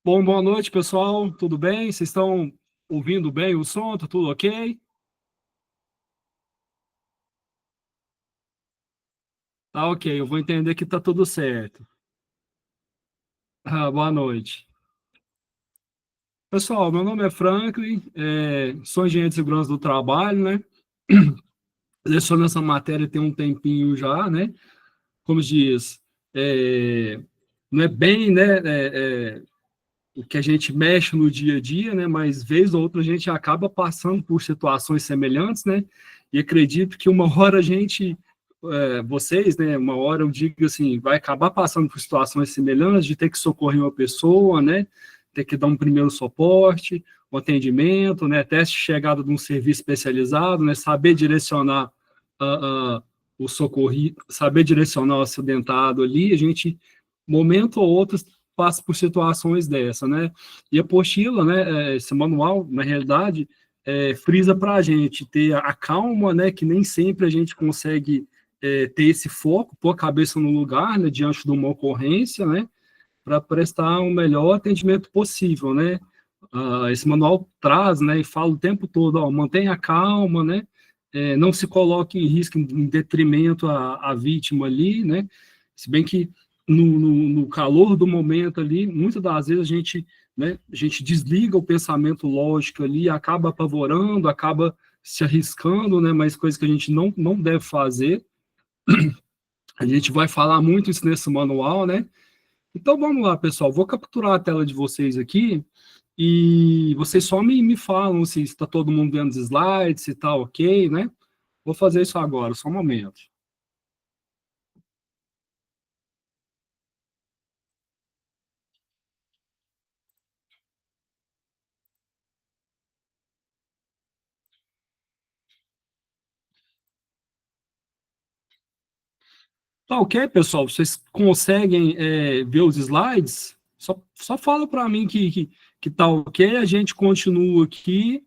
Bom, boa noite, pessoal. Tudo bem? Vocês estão ouvindo bem o som? Tá tudo ok? Tá ok, eu vou entender que tá tudo certo. Boa noite. Pessoal, meu nome é Franklin, sou engenheiro de segurança do trabalho, né? Leciono essa matéria tem um tempinho já, né? Como diz, é, não é bem, né? O que a gente mexe no dia a dia, né? Mas vez ou outra a gente acaba passando por situações semelhantes, né? E acredito que uma hora a gente, vocês, né? Uma hora eu digo assim, vai acabar passando por situações semelhantes de ter que socorrer uma pessoa, né? Ter que dar um primeiro suporte, um atendimento, né? Até chegada de um serviço especializado, né? Saber direcionar o socorrido, saber direcionar o acidentado ali, a gente momento ou outro passa por situações dessa, né? E a apostila, né, esse manual, na realidade, frisa para a gente ter a calma, né, que nem sempre a gente consegue ter esse foco, pôr a cabeça no lugar, né, diante de uma ocorrência, né, para prestar o melhor atendimento possível, né? Esse manual traz, né, e fala o tempo todo, ó, mantenha a calma, né? Não se coloque em risco, em detrimento à vítima ali, né? Se bem que no calor do momento ali, muitas das vezes a gente, né, a gente desliga o pensamento lógico ali, acaba apavorando, acaba se arriscando, né? Mas coisa que a gente não deve fazer. A gente vai falar muito isso nesse manual, né? Então vamos lá, pessoal. Vou capturar a tela de vocês aqui e vocês só me falam se está todo mundo vendo os slides, se está ok, né? Vou fazer isso agora, só um momento. Tá ok, pessoal? Vocês conseguem ver os slides? Só fala para mim que tá ok, a gente continua aqui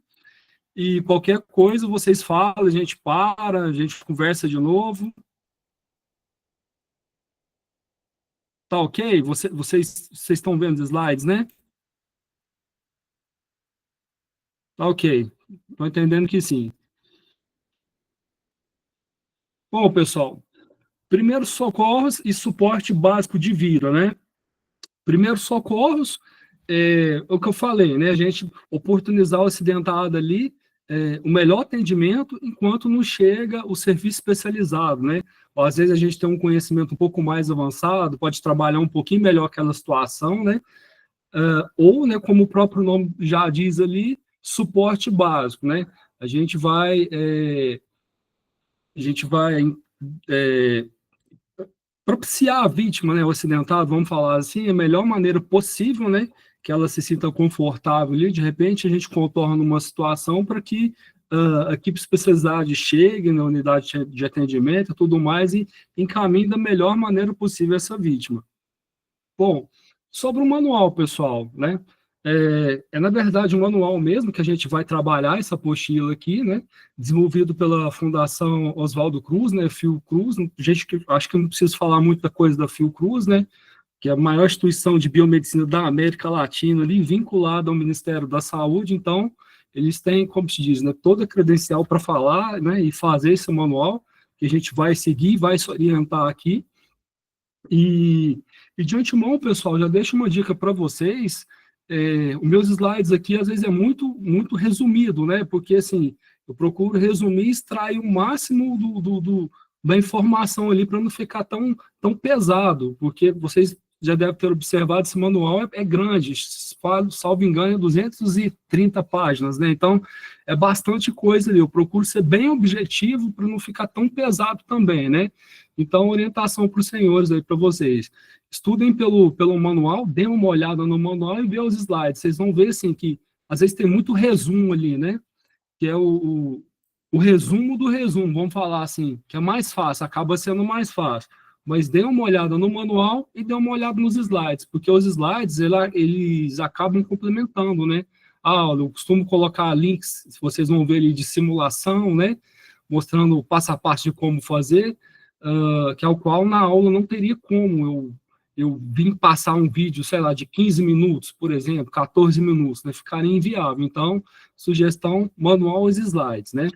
e qualquer coisa vocês falam, a gente para, a gente conversa de novo. Tá ok? Vocês estão vendo os slides, né? Tá ok. Estou entendendo que sim. Bom, pessoal, primeiros socorros e suporte básico de vida, né? Primeiros socorros, o que eu falei, né? A gente oportunizar o acidentado ali, o melhor atendimento enquanto não chega o serviço especializado, né? Ou, às vezes a gente tem um conhecimento um pouco mais avançado, pode trabalhar um pouquinho melhor aquela situação, né? Ou, né, como o próprio nome já diz ali, suporte básico, né? A gente vai, a gente vai é, propiciar a vítima, né, o acidentado, vamos falar assim, a melhor maneira possível, né, que ela se sinta confortável ali, de repente a gente contorna uma situação para que a equipe especializada chegue na unidade de atendimento e tudo mais e encaminhe da melhor maneira possível essa vítima. Bom, sobre o manual, pessoal, né? Na verdade um manual mesmo que a gente vai trabalhar essa apostila aqui, né? Desenvolvido pela Fundação Oswaldo Cruz, né? Fiocruz. Gente, acho que não preciso falar muita coisa da Fiocruz, né? Que é a maior instituição de biomedicina da América Latina, ali vinculada ao Ministério da Saúde. Então, eles têm, como se diz, né? Toda a credencial para falar, né? E fazer esse manual que a gente vai seguir, vai se orientar aqui. E de antemão, pessoal, já deixo uma dica para vocês. Os meus slides aqui, às vezes, é muito resumido, né? Porque, assim, eu procuro resumir e extrair o máximo da informação ali para não ficar tão pesado, porque vocês já devem ter observado, esse manual é grande, salvo engano, é 230 páginas, né? Então, é bastante coisa ali. Eu procuro ser bem objetivo para não ficar tão pesado também, né? Então, orientação para os senhores aí, para vocês. Estudem pelo manual, deem uma olhada no manual e vejam os slides. Vocês vão ver, assim, que às vezes tem muito resumo ali, né? Que é o resumo do resumo, vamos falar assim, que é mais fácil, acaba sendo mais fácil. Mas dê uma olhada no manual e dê uma olhada nos slides, porque os slides, eles acabam complementando, né? Eu costumo colocar links, se vocês vão ver ali, de simulação, né? Mostrando o passo a passo de como fazer. que ao qual na aula não teria como eu vim passar um vídeo, sei lá, de 15 minutos, por exemplo, 14 minutos, né? Ficaria inviável. Então, sugestão, manual os slides, né?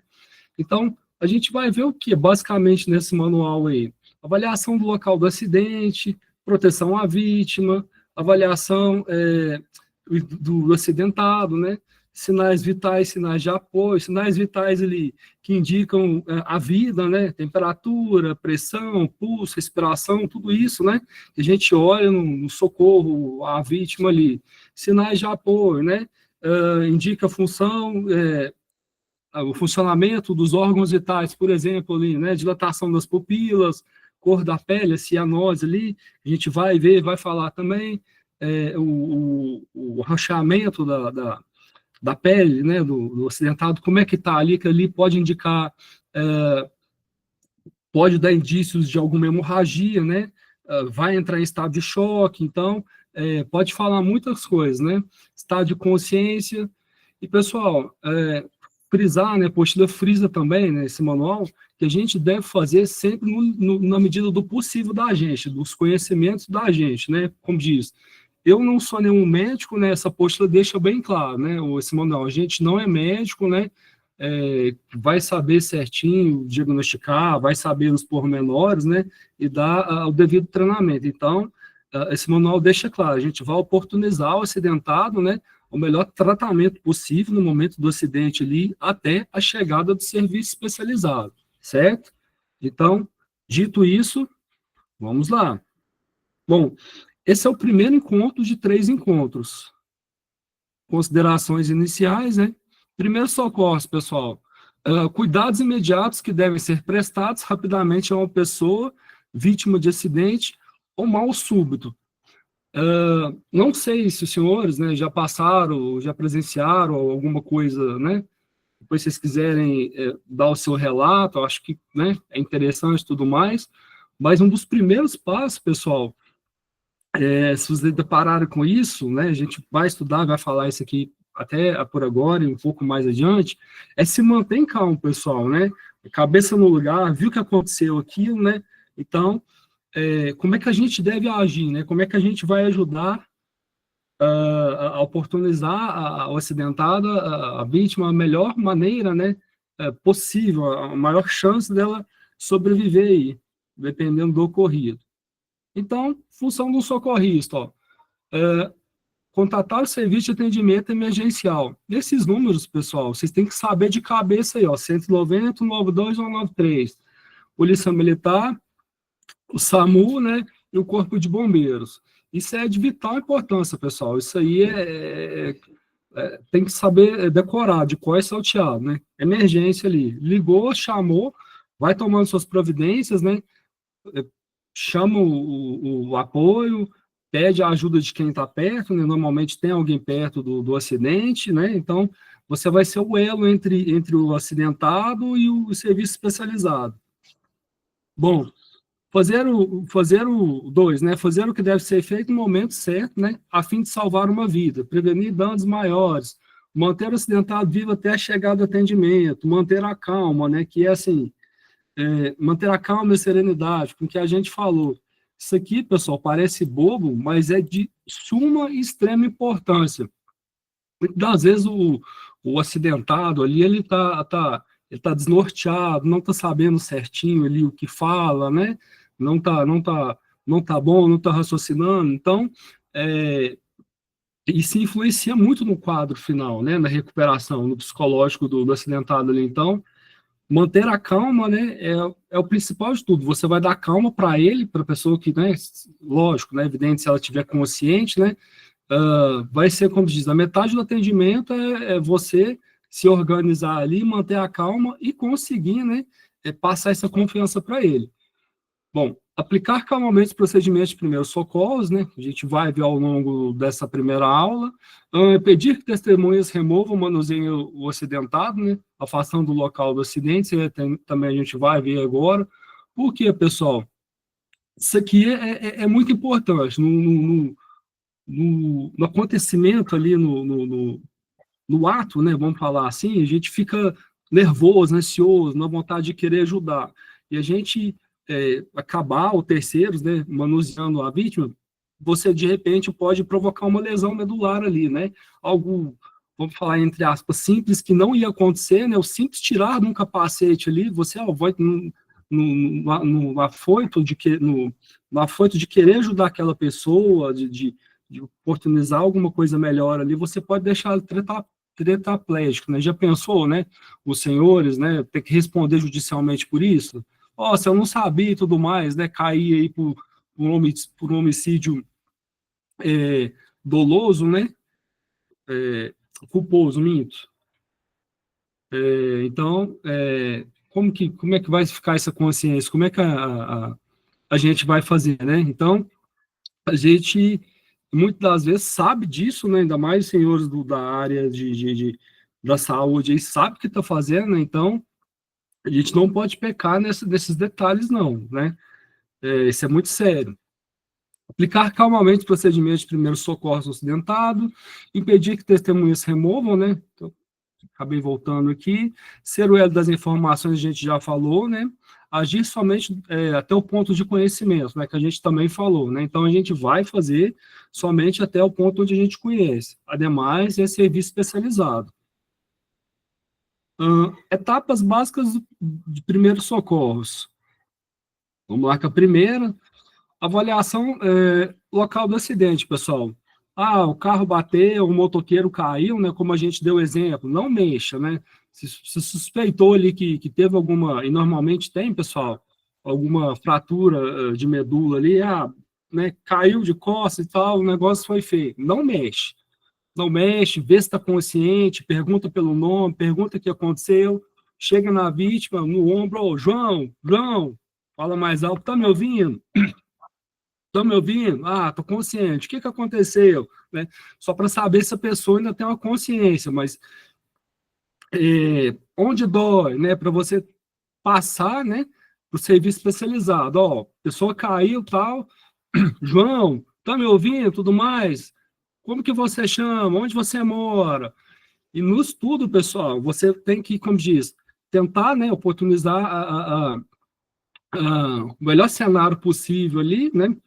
Então, a gente vai ver o que, basicamente, nesse manual aí? Avaliação do local do acidente, proteção à vítima, avaliação do acidentado, né? Sinais vitais, sinais de apoio, sinais vitais ali que indicam a vida, né? Temperatura, pressão, pulso, respiração, tudo isso, né? Que a gente olha no socorro à vítima ali. Sinais de apoio, né? Indica a função, o funcionamento dos órgãos vitais, por exemplo, ali, né? Dilatação das pupilas, cor da pele, a cianose ali, a gente vai ver, vai falar também o rachamento da pele, né, do acidentado, como é que está ali, que ali pode indicar, pode dar indícios de alguma hemorragia, né, vai entrar em estado de choque, então, pode falar muitas coisas, né, estado de consciência, e pessoal, frisar, né, a apostila frisa também, né, esse manual, que a gente deve fazer sempre na medida do possível da gente, dos conhecimentos da gente, né, como diz, eu não sou nenhum médico, né? Essa apostila deixa bem claro, né? Esse manual, a gente não é médico, né? Vai saber certinho diagnosticar, vai saber os pormenores, né? E dar o devido treinamento. Então, esse manual deixa claro, a gente vai oportunizar o acidentado, né? O melhor tratamento possível no momento do acidente ali, até a chegada do serviço especializado, certo? Então, dito isso, vamos lá. Bom, esse é o primeiro encontro de 3 encontros. Considerações iniciais, né? Primeiro socorros, pessoal. Cuidados imediatos que devem ser prestados rapidamente a uma pessoa vítima de acidente ou mal súbito. Não sei se os senhores, né, já passaram, já presenciaram alguma coisa, né? Depois, se vocês quiserem dar o seu relato, eu acho que, né, é interessante e tudo mais. Mas um dos primeiros passos, pessoal, se vocês depararem com isso, né, a gente vai estudar, vai falar isso aqui até por agora e um pouco mais adiante, se manter calmo, pessoal, né, cabeça no lugar, viu o que aconteceu aquilo, né, então, como é que a gente deve agir, né, como é que a gente vai ajudar a oportunizar o acidentado, a vítima, a melhor maneira, né, possível, a maior chance dela sobreviver aí, dependendo do ocorrido. Então, função do socorrista, ó, contatar o serviço de atendimento emergencial. Esses números, pessoal, vocês têm que saber de cabeça aí, ó, 190, 192 ou 193. Polícia Militar, o SAMU, né, e o Corpo de Bombeiros. Isso é de vital importância, pessoal. Isso aí tem que saber decorar de qual é salteado, né? Emergência ali. Ligou, chamou, vai tomando suas providências, né? Chama o apoio, pede a ajuda de quem está perto, né? Normalmente tem alguém perto do acidente, né? Então, você vai ser o elo entre o acidentado e o serviço especializado. Bom, fazer o 2, né? Fazer o que deve ser feito no momento certo, né? A fim de salvar uma vida, prevenir danos maiores, manter o acidentado vivo até a chegada do atendimento, manter a calma, né? Que é assim, manter a calma e a serenidade, com o que a gente falou. Isso aqui, pessoal, parece bobo, mas é de suma e extrema importância. Muitas vezes o acidentado ali, ele tá desnorteado, não está sabendo certinho ali o que fala, né? Não tá bom, não está raciocinando. Então, isso influencia muito no quadro final, né? Na recuperação, no psicológico do acidentado ali. Então, manter a calma, né, é o principal de tudo. Você vai dar calma para ele, para a pessoa que, né, lógico, né, evidente, se ela estiver consciente, né, vai ser, como diz, a metade do atendimento é você se organizar ali, manter a calma e conseguir, né, passar essa confiança para ele. Bom, aplicar calmamente os procedimentos de primeiros socorros, né? A gente vai ver ao longo dessa primeira aula. Pedir que testemunhas removam, manuseiem o acidentado, né? Afastando do local do acidente, também a gente vai ver agora. Por quê, pessoal? Isso aqui é muito importante. No acontecimento ali, no ato, né? Vamos falar assim, a gente fica nervoso, ansioso, na vontade de querer ajudar. E a gente acabar, ou terceiros, né, manuseando a vítima, você, de repente, pode provocar uma lesão medular ali, né? Algo, vamos falar, entre aspas, simples, que não ia acontecer, né? O simples tirar de um capacete ali, você vai no afoito no afoito de querer ajudar aquela pessoa, de oportunizar alguma coisa melhor ali, você pode deixar ele tetraplégico, né? Já pensou, né? Os senhores, né? Ter que responder judicialmente por isso? Ó, se eu não sabia e tudo mais, né? Cair aí por um homicídio doloso, né? Culposo, minto. Então, como é que vai ficar essa consciência? Como é que a gente vai fazer, né? Então, a gente, muitas das vezes, sabe disso, né? Ainda mais os senhores da área da saúde, aí sabe o que está fazendo, né? Então, a gente não pode pecar nesses detalhes, não, né? Isso é muito sério. Aplicar calmamente procedimentos de primeiros socorros no acidentado, impedir que testemunhas removam, né? Então, acabei voltando aqui. Ser o elo das informações, a gente já falou, né? Agir somente até o ponto de conhecimento, né? Que a gente também falou, né? Então, a gente vai fazer somente até o ponto onde a gente conhece. Ademais, é serviço especializado. Etapas básicas de primeiros socorros. Vamos lá com a primeira. Avaliação local do acidente, pessoal. O carro bateu, o motoqueiro caiu, né? Como a gente deu exemplo, não mexa, né? Se suspeitou ali que teve alguma, e normalmente tem, pessoal, alguma fratura de medula ali, né? Caiu de costas e tal, o negócio foi feio. Não mexe. Não mexe, vê se está consciente, pergunta pelo nome, pergunta o que aconteceu, chega na vítima, no ombro, João, fala mais alto, tá me ouvindo? Estão me ouvindo? Estou consciente. O que aconteceu? Né? Só para saber se a pessoa ainda tem uma consciência, mas onde dói, né? Para você passar, né? Para o serviço especializado. Ó, a pessoa caiu, tal. João, tá me ouvindo? Tudo mais? Como que você chama? Onde você mora? E no estudo, pessoal, você tem que, como diz, tentar, né? Oportunizar o melhor cenário possível ali, né?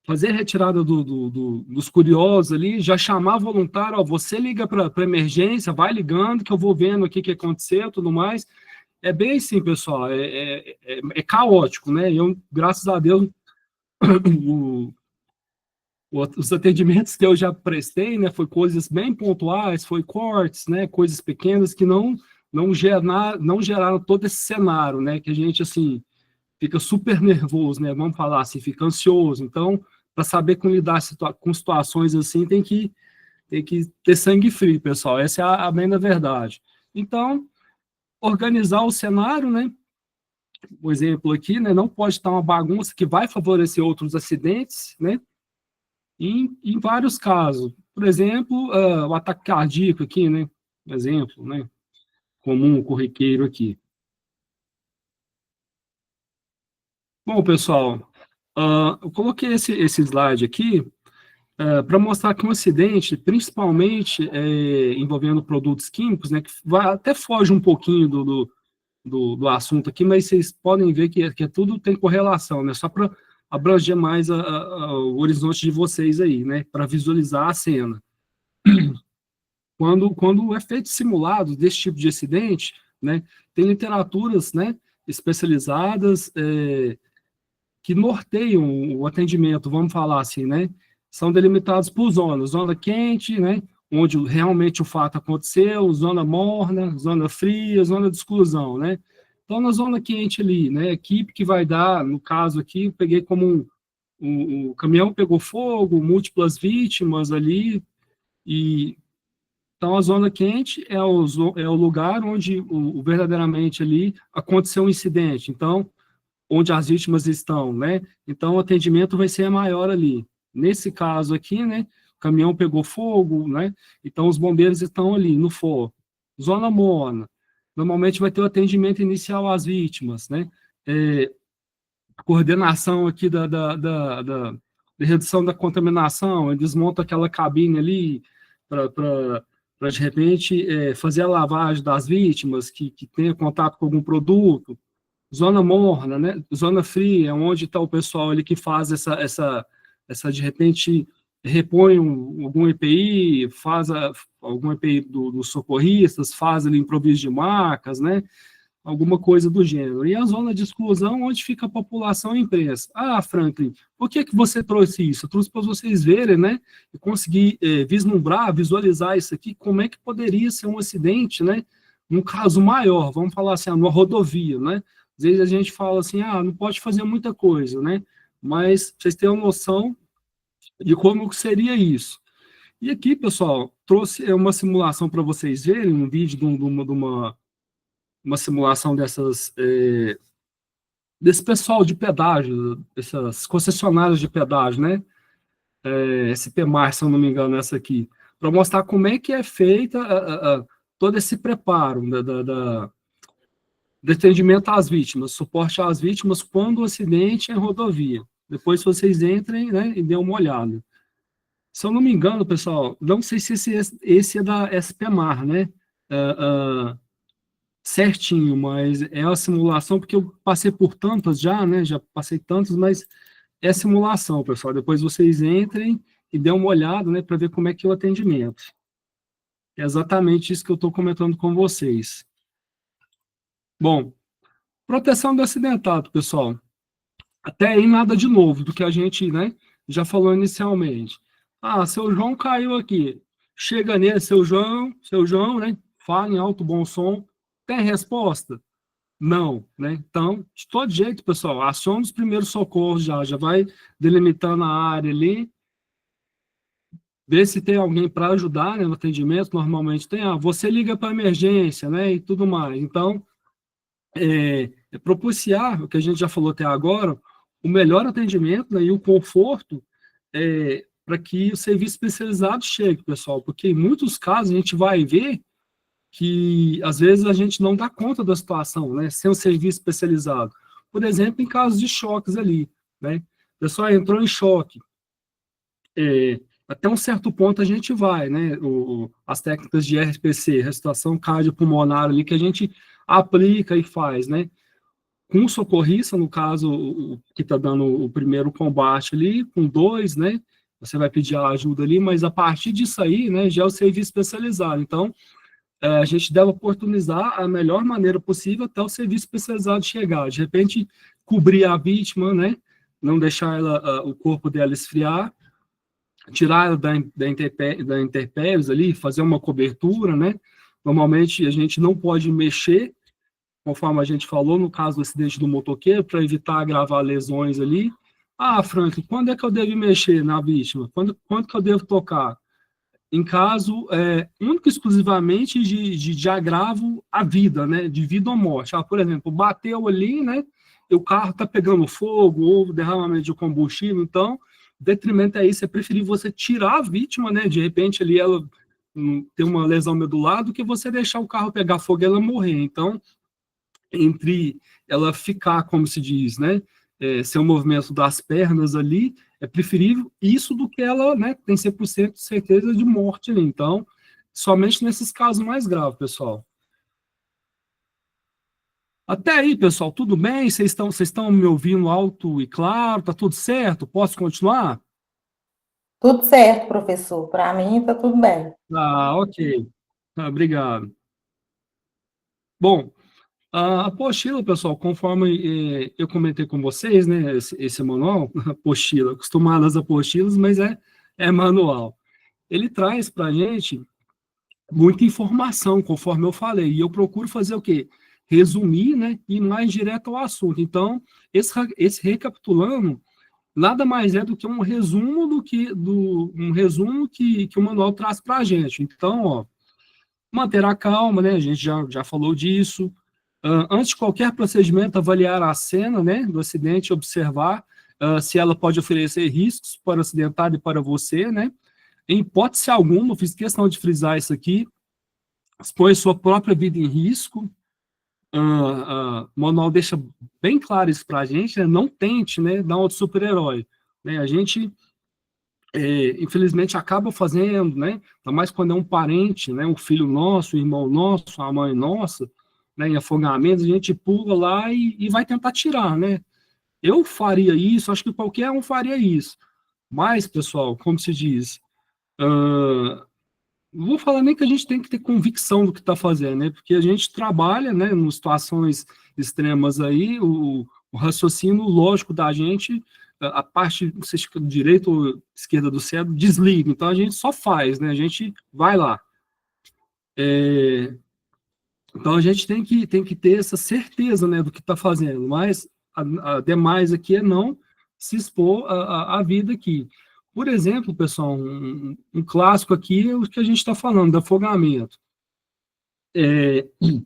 Fazer a retirada dos curiosos ali, já chamar voluntário, ó, você liga para emergência, vai ligando, que eu vou vendo aqui o que aconteceu, tudo mais. É bem assim, pessoal, caótico, né? Eu, graças a Deus, os atendimentos que eu já prestei, né, foi coisas bem pontuais, foi cortes, né, coisas pequenas que não geraram todo esse cenário, né, que a gente, assim, fica super nervoso, né? Vamos falar assim, fica ansioso. Então, para saber como lidar com situações assim, tem que ter sangue frio, pessoal. Essa é a bem da verdade. Então, organizar o cenário, né? O exemplo aqui, né? Não pode estar uma bagunça que vai favorecer outros acidentes, né? Em vários casos. Por exemplo, o ataque cardíaco aqui, né? Exemplo, né? Comum, corriqueiro aqui. Bom, pessoal, eu coloquei esse slide aqui para mostrar que um acidente, principalmente envolvendo produtos químicos, né, que até foge um pouquinho do assunto aqui, mas vocês podem ver que tudo tem correlação, né, só para abranger mais o horizonte de vocês aí, né, para visualizar a cena. Quando é feito simulado desse tipo de acidente, né, tem literaturas, né, especializadas que norteiam o atendimento, vamos falar assim, né? São delimitados por zonas, zona quente, né? Onde realmente o fato aconteceu, zona morna, zona fria, zona de exclusão, né? Então, na zona quente ali, né? A equipe que vai dar, no caso aqui, eu peguei como o caminhão pegou fogo, múltiplas vítimas ali, e então a zona quente é o lugar onde verdadeiramente ali aconteceu um incidente. Então, onde as vítimas estão, né? Então, o atendimento vai ser maior ali. Nesse caso aqui, né? O caminhão pegou fogo, né? Então, os bombeiros estão ali no fogo. Zona morna. Normalmente vai ter o atendimento inicial às vítimas, né? Coordenação aqui da redução da contaminação, desmonta aquela cabine ali para de repente, fazer a lavagem das vítimas que tenha contato com algum produto, Zona morna, né? Zona fria, onde está o pessoal ali que faz essa de repente, repõe algum EPI, algum EPI dos socorristas, faz ali improviso de marcas, né? Alguma coisa do gênero. E a zona de exclusão, onde fica a população e a imprensa. Ah, Franklin, por que você trouxe isso? Eu trouxe para vocês verem, né? E conseguir vislumbrar, visualizar isso aqui, como é que poderia ser um acidente, né? Num caso maior, vamos falar assim, numa rodovia, né? Às vezes a gente fala assim, não pode fazer muita coisa, né? Mas vocês têm uma noção de como seria isso. E aqui, pessoal, trouxe uma simulação para vocês verem, um vídeo de uma simulação desse pessoal de pedágio, essas concessionárias de pedágio, né? SP-Mar, se eu não me engano, essa aqui, para mostrar como é que é feita todo esse preparo de atendimento às vítimas, suporte às vítimas quando o acidente é em rodovia. Depois vocês entrem, né, e dêem uma olhada. Se eu não me engano, pessoal, não sei se esse é da SP-Mar, né? Certinho, mas é a simulação, porque eu passei por tantas já, né? Já passei tantas, mas é simulação, pessoal. Depois vocês entrem e dêem uma olhada, né, para ver como é que é o atendimento. É exatamente isso que eu estou comentando com vocês. Bom, proteção do acidentado, pessoal. Até aí nada de novo do que a gente, né, já falou inicialmente. Seu João caiu aqui. Chega nele, seu João, né? Fala em alto bom som. Tem resposta? Não, né? Então, de todo jeito, pessoal, aciona os primeiros socorros já vai delimitando a área ali, vê se tem alguém para ajudar, né, no atendimento. Normalmente tem, você liga para emergência, né, e tudo mais. Então, propiciar, o que a gente já falou até agora, o melhor atendimento, né, e o conforto para que o serviço especializado chegue, pessoal, porque em muitos casos a gente vai ver que, às vezes, a gente não dá conta da situação, né, sem um serviço especializado. Por exemplo, em casos de choques ali, né, o pessoal entrou em choque, até um certo ponto a gente vai, né, as técnicas de RPC, respiração cardiopulmonar ali, que a gente aplica e faz, né, com o socorrista, no caso, que está dando o primeiro combate ali, com dois, né, você vai pedir a ajuda ali, mas a partir disso aí, né, já é o serviço especializado. Então, a gente deve oportunizar a melhor maneira possível até o serviço especializado chegar. De repente, cobrir a vítima, né, não deixar o corpo dela esfriar, tirar ela da intempéries ali, fazer uma cobertura, né. Normalmente, a gente não pode mexer, conforme a gente falou, no caso do acidente do motoqueiro, para evitar agravar lesões ali. Frank, quando é que eu devo mexer na vítima? Quando que eu devo tocar? Em caso único e exclusivamente de agravo à vida, né? De vida ou morte. Por exemplo, bateu ali, né? E o carro está pegando fogo, ou derramamento de combustível, então, detrimento é isso, é preferir você tirar a vítima, né? De repente ali ela tem uma lesão medular, do que você deixar o carro pegar fogo e ela morrer. Então, entre ela ficar, como se diz, né, ser um movimento das pernas ali, é preferível isso do que ela, né, tem 100% de certeza de morte ali. Então, somente nesses casos mais graves, pessoal. Até aí, pessoal, tudo bem? Vocês estão me ouvindo alto e claro? Tá tudo certo? Posso continuar? Tudo certo, professor. Para mim, está tudo bem. Ok. Obrigado. Bom, a apostila, pessoal, conforme eu comentei com vocês, né, esse manual, apostila, acostumado às apostilas, mas é manual. Ele traz para a gente muita informação, conforme eu falei, e eu procuro fazer o quê? Resumir, né, e ir mais direto ao assunto. Então, esse recapitulando, nada mais é do que um resumo que o manual traz para a gente. Então, ó, manter a calma, né, a gente já falou disso. Antes de qualquer procedimento, avaliar a cena, né, do acidente, observar se ela pode oferecer riscos para o acidentado e para você, né. Em hipótese alguma, eu fiz questão de frisar isso aqui, expõe sua própria vida em risco. O manual deixa bem claro isso para a gente, né, não tente, né, dar um super-herói. Né, a gente, infelizmente, acaba fazendo, né, ainda mais quando é um parente, né, um filho nosso, um irmão nosso, a mãe nossa, né, em afogamentos, a gente pula lá e vai tentar tirar, né? Eu faria isso, acho que qualquer um faria isso. Mas, pessoal, como se diz, não vou falar nem que a gente tem que ter convicção do que está fazendo, né? Porque a gente trabalha, né, em situações extremas aí, o raciocínio lógico da gente, a parte, não sei se direita ou esquerda do cérebro, desliga. Então a gente só faz, né? A gente vai lá. Então a gente tem que ter essa certeza, né, do que está fazendo, mas a demais aqui é não se expor à vida aqui. Por exemplo, pessoal, um clássico aqui é o que a gente está falando, do afogamento. Se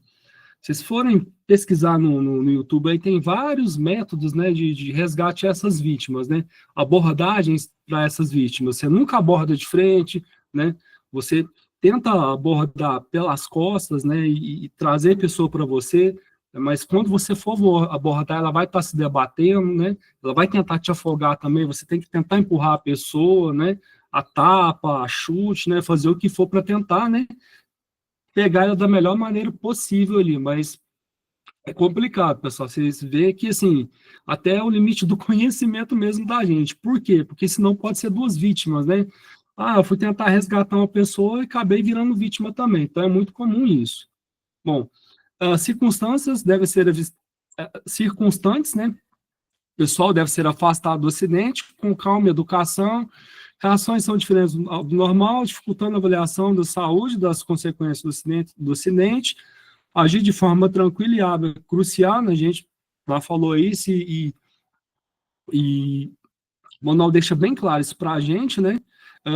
vocês forem pesquisar no YouTube, aí tem vários métodos, né, de resgate a essas vítimas, né, abordagens para essas vítimas. Você nunca aborda de frente, né, você tenta abordar pelas costas, né, e trazer a pessoa para você, mas quando você for abordar, ela vai estar se debatendo, né, ela vai tentar te afogar também, você tem que tentar empurrar a pessoa, né, a tapa, a chute, né, fazer o que for para tentar, né, pegar ela da melhor maneira possível ali, mas é complicado, pessoal. Vocês vê que, assim, até o limite do conhecimento mesmo da gente. Por quê? Porque senão pode ser duas vítimas, né? Ah, eu fui tentar resgatar uma pessoa e acabei virando vítima também. Então é muito comum isso. Bom, as circunstâncias devem ser circunstantes, né? O pessoal deve ser afastado do acidente com calma e educação. Reações são diferentes do normal, dificultando a avaliação da saúde, das consequências do acidente. Agir de forma tranquila e hábil é crucial, né? A gente já falou isso e o manual deixa bem claro isso para a gente, né?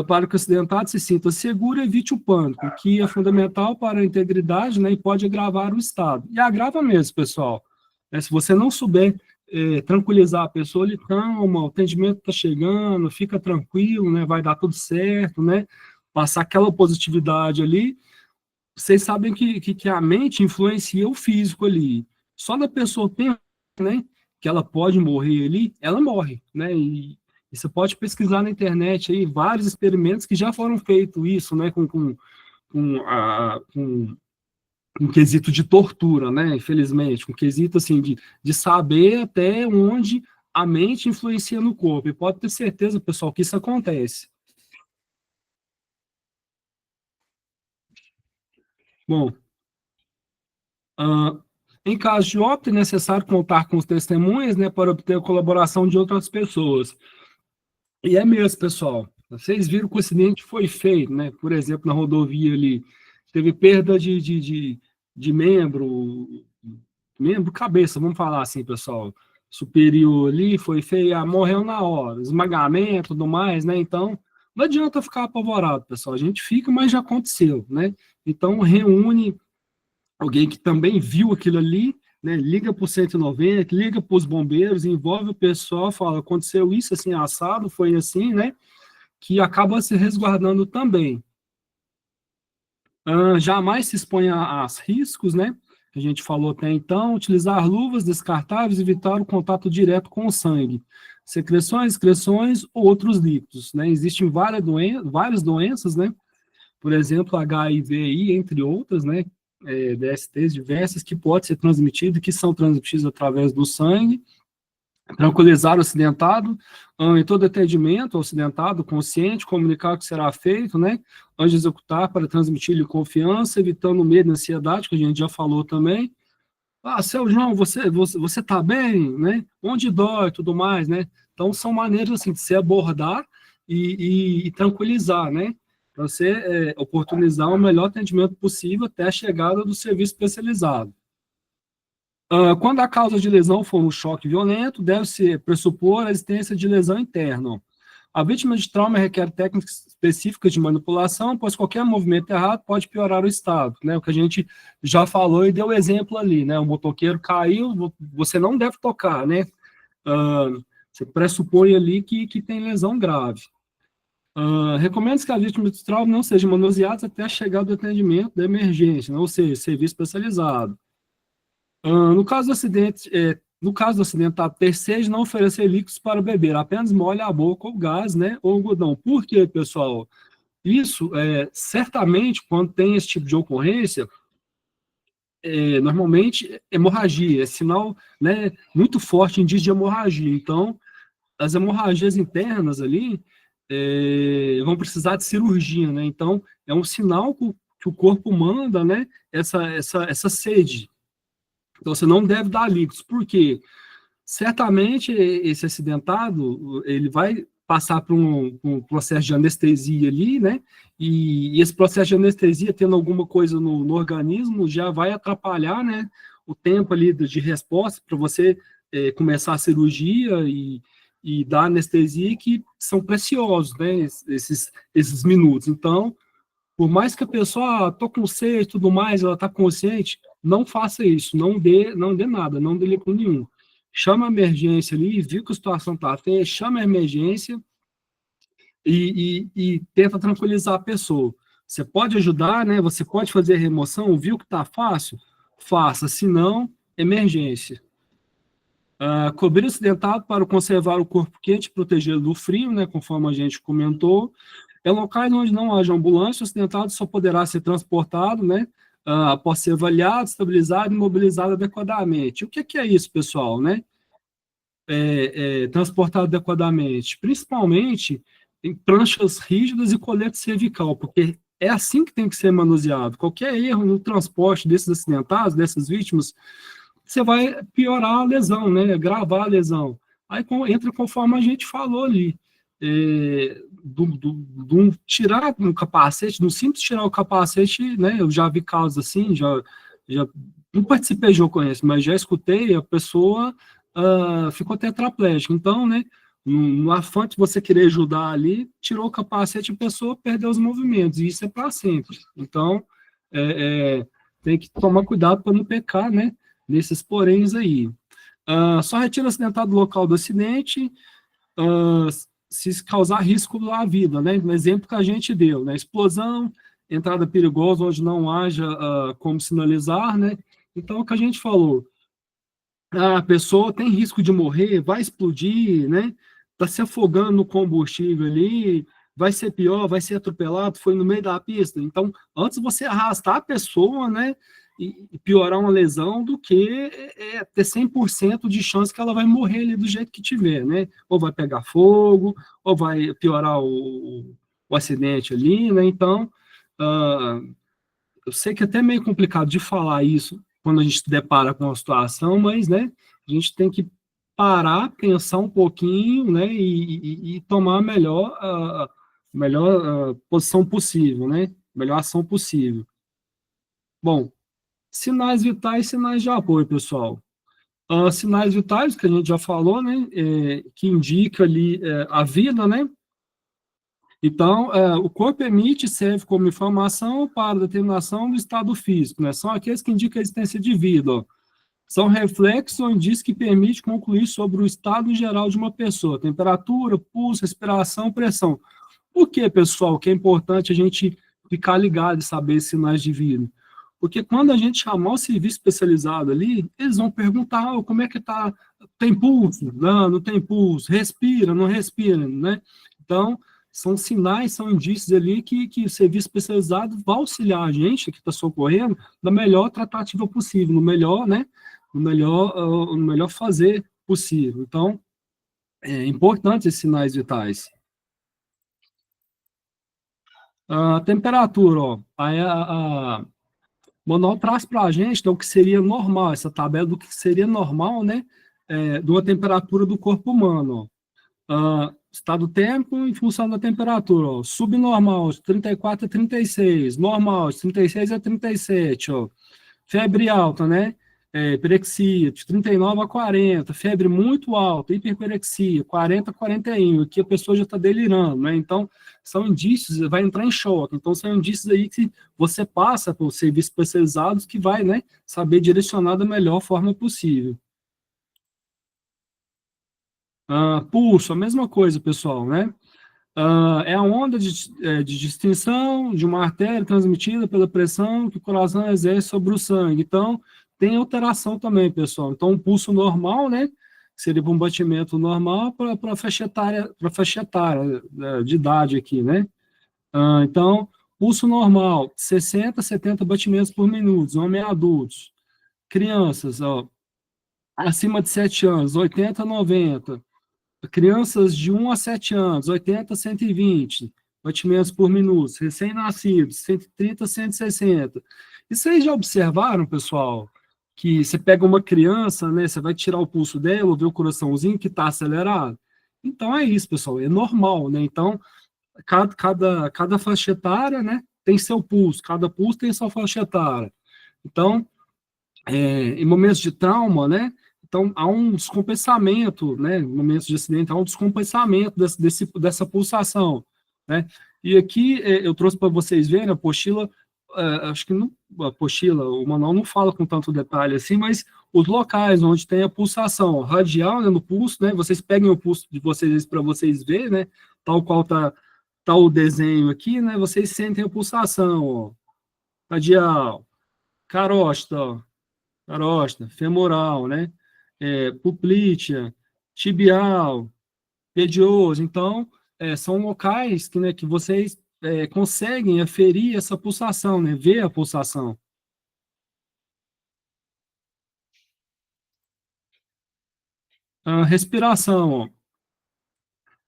Para que o acidentado se sinta seguro e evite o pânico, que é fundamental para a integridade, né? E pode agravar o estado. E agrava mesmo, pessoal. Se você não souber tranquilizar a pessoa, ele calma, o atendimento está chegando, fica tranquilo, né? Vai dar tudo certo, né? Passar aquela positividade ali. Vocês sabem que a mente influencia o físico ali. Só da pessoa pensar, né, que ela pode morrer ali, ela morre, né? E você pode pesquisar na internet aí vários experimentos que já foram feitos isso, né, com um quesito de tortura, né? Infelizmente, um quesito assim de saber até onde a mente influencia no corpo. E pode ter certeza, pessoal, que isso acontece. Bom, Uh, em caso de óbito, é necessário contar com os testemunhas, né, para obter a colaboração de outras pessoas. E é mesmo, pessoal. Vocês viram que o acidente foi feito, né? Por exemplo, na rodovia ali, teve perda de membro, cabeça, vamos falar assim, pessoal. Superior ali, foi feio, morreu na hora, esmagamento, tudo mais, né? Então, não adianta ficar apavorado, pessoal. A gente fica, mas já aconteceu, né? Então, reúne alguém que também viu aquilo ali, né, liga para o 190, liga para os bombeiros, envolve o pessoal, fala, aconteceu isso assim, assado, foi assim, né, que acaba se resguardando também. Jamais se expõe a riscos, né, que a gente falou até então, utilizar luvas descartáveis, evitar o contato direto com o sangue, secreções, excreções ou outros líquidos, né, existem várias doenças, né, por exemplo, HIV, entre outras, né, DSTs diversas que podem ser transmitidas, que são transmitidas através do sangue, tranquilizar o acidentado, em todo atendimento, o acidentado consciente, comunicar o que será feito, né, antes de executar, para transmitir-lhe confiança, evitando medo e ansiedade, que a gente já falou também. Seu João, você tá bem, né, onde dói, tudo mais, né, então são maneiras, assim, de se abordar e tranquilizar, né, para você oportunizar o melhor atendimento possível até a chegada do serviço especializado. Quando a causa de lesão for um choque violento, deve-se pressupor a existência de lesão interna. A vítima de trauma requer técnicas específicas de manipulação, pois qualquer movimento errado pode piorar o estado, né? O que a gente já falou e deu exemplo ali, né? O motoqueiro caiu, você não deve tocar, né? Você pressupõe ali que tem lesão grave. Recomenda-se que as vítimas de trauma não sejam manuseadas até a chegada do atendimento da emergência, né? Ou seja, serviço especializado. No caso do acidentado terceiro, não oferecer líquidos para beber, apenas molhe a boca ou gás, né, ou algodão. Por quê, pessoal? Isso, certamente, quando tem esse tipo de ocorrência, normalmente, hemorragia, é sinal, né, muito forte, indício de hemorragia. Então, as hemorragias internas ali vão precisar de cirurgia, né? Então, é um sinal que o corpo manda, né, essa sede. Então, você não deve dar líquidos. Por quê? Certamente, esse acidentado, ele vai passar por um processo de anestesia ali, né? E esse processo de anestesia, tendo alguma coisa no organismo, já vai atrapalhar, né, o tempo ali de resposta para você começar a cirurgia e dar anestesia, que são preciosos, né, esses minutos. Então, por mais que a pessoa, tô com sede e tudo mais, ela tá consciente, não faça isso, não dê nada, não dê líquido nenhum. Chama a emergência ali, viu que a situação tá feia, chama a emergência e tenta tranquilizar a pessoa. Você pode ajudar, né? Você pode fazer a remoção, viu que tá fácil? Faça, se não, emergência. Cobrir o acidentado para conservar o corpo quente e protegê-lo do frio, né? Conforme a gente comentou. Em locais onde não haja ambulância, o acidentado só poderá ser transportado, né, após ser avaliado, estabilizado e mobilizado adequadamente. O que é isso, pessoal, né? Transportado adequadamente, principalmente em pranchas rígidas e colete cervical, porque é assim que tem que ser manuseado. Qualquer erro no transporte desses acidentados, dessas vítimas, você vai piorar a lesão, né? Agravar a lesão. Aí entra conforme a gente falou ali. Tirar um capacete, no simples tirar o capacete, né? Eu já vi casos assim, já não participei de ocorrência, mas já escutei, a pessoa ficou tetraplégica. Então, né? No afã de você querer ajudar ali, tirou o capacete, a pessoa perdeu os movimentos, e isso é para sempre. Então, tem que tomar cuidado para não pecar, né? Nesses poréns aí. Só retira o acidentado do local do acidente, se causar risco à vida, né? No exemplo que a gente deu, né? Explosão, entrada perigosa onde não haja como sinalizar, né? Então, o que a gente falou, a pessoa tem risco de morrer, vai explodir, né? Está se afogando no combustível ali, vai ser pior, vai ser atropelado, foi no meio da pista. Então, antes você arrastar a pessoa, né? E piorar uma lesão do que ter 100% de chance que ela vai morrer ali do jeito que tiver, né? Ou vai pegar fogo, ou vai piorar o acidente ali, né? Então, eu sei que é até meio complicado de falar isso quando a gente se depara com uma situação, mas, né, a gente tem que parar, pensar um pouquinho, né, e tomar a melhor posição possível, né, melhor ação possível. Bom, sinais vitais, sinais de apoio, pessoal. Sinais vitais, que a gente já falou, né, que indica ali a vida, né, então, o corpo emite e serve como informação para determinação do estado físico, né? São aqueles que indicam a existência de vida, ó. São reflexos ou indícios que permitem concluir sobre o estado geral de uma pessoa, temperatura, pulso, respiração, pressão. Por que, pessoal, que é importante a gente ficar ligado e saber sinais de vida? Porque quando a gente chamar o serviço especializado ali, eles vão perguntar, como é que tá? Tem pulso? Não tem pulso. Respira? Não respira, né? Então, são sinais, são indícios ali que o serviço especializado vai auxiliar a gente que está socorrendo da melhor tratativa possível, no melhor, né? No melhor fazer possível. Então, é importante esses sinais vitais. A temperatura, ó, aí o manual traz para a gente então, o que seria normal, essa tabela do que seria normal, né? De uma temperatura do corpo humano, ó. Estado térmico em função da temperatura, ó. Subnormal, de 34 a 36, normal, de 36 a 37, ó. Febre alta, né? Pirexia, de 39 a 40, febre muito alta, hiperpirexia, 40 a 41, aqui a pessoa já está delirando, né? Então, são indícios, vai entrar em choque. Então, são indícios aí que você passa por serviços especializados que vai, né, saber direcionar da melhor forma possível. Pulso, a mesma coisa, pessoal, né? É a onda de distinção de uma artéria transmitida pela pressão que o coração exerce sobre o sangue. Então, tem alteração também, pessoal. Então, um pulso normal, né? Seria um batimento normal para a faixa etária de idade aqui, né? Então, pulso normal, 60, 70 batimentos por minuto, homens adultos. Crianças, ó, acima de 7 anos, 80 a 90. Crianças de 1 a 7 anos, 80 a 120 batimentos por minuto. Recém-nascidos, 130 a 160. E vocês já observaram, pessoal, que você pega uma criança, né, você vai tirar o pulso dela, ver o coraçãozinho que está acelerado? Então é isso, pessoal, é normal, né? Então, cada faixa etária, né, tem seu pulso, cada pulso tem sua faixa etária. Então, em momentos de trauma, né, então há um descompensamento, né, em momentos de acidente, há um descompensamento dessa pulsação, né, e aqui eu trouxe para vocês verem a apostila, acho que não, a apostila, o manual não fala com tanto detalhe assim, mas os locais onde tem a pulsação radial, né, no pulso, né, vocês peguem o pulso de vocês para vocês verem, né, tal qual tá o desenho aqui, né, vocês sentem a pulsação, ó, radial, carótida, ó, carótida, femoral, né? Poplítea, tibial, pedioso. Então, são locais que, né, que vocês conseguem aferir essa pulsação, né? Ver a pulsação. A respiração, ó,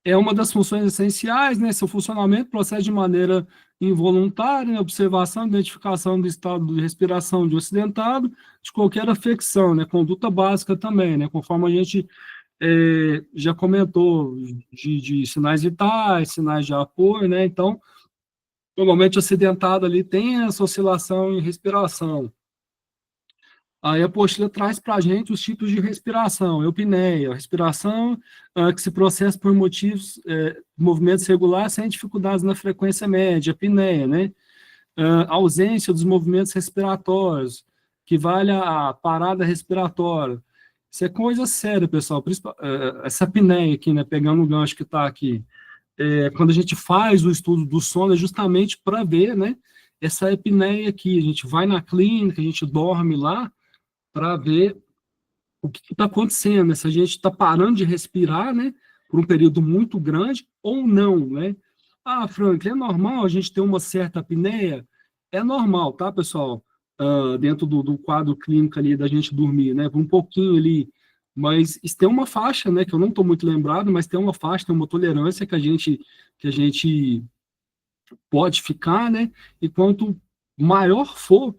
é uma das funções essenciais, né? Seu funcionamento procede de maneira involuntária, né? Observação, identificação do estado de respiração de um acidentado, de qualquer afecção, né? Conduta básica também, né? Conforme a gente já comentou, de sinais vitais, sinais de apoio, né? Então, normalmente o acidentado ali tem essa oscilação em respiração. Aí a apostila traz para a gente os tipos de respiração, eupneia, respiração que se processa por movimentos regulares sem dificuldades na frequência média, apneia, né? Ausência dos movimentos respiratórios, que vale a parada respiratória. Isso é coisa séria, pessoal. Essa apneia aqui, né, pegando o gancho que está aqui, quando a gente faz o estudo do sono, é justamente para ver, né, essa apneia aqui. A gente vai na clínica, a gente dorme lá, para ver o que está acontecendo, né? Se a gente está parando de respirar, né, por um período muito grande ou não, né? Ah, Frank, é normal a gente ter uma certa apneia? É normal, tá, pessoal? Dentro do quadro clínico ali da gente dormir, né? Por um pouquinho ali. Mas isso tem uma faixa, né? Que eu não estou muito lembrado, mas tem uma faixa, tem uma tolerância que a gente pode ficar, né? E quanto maior for,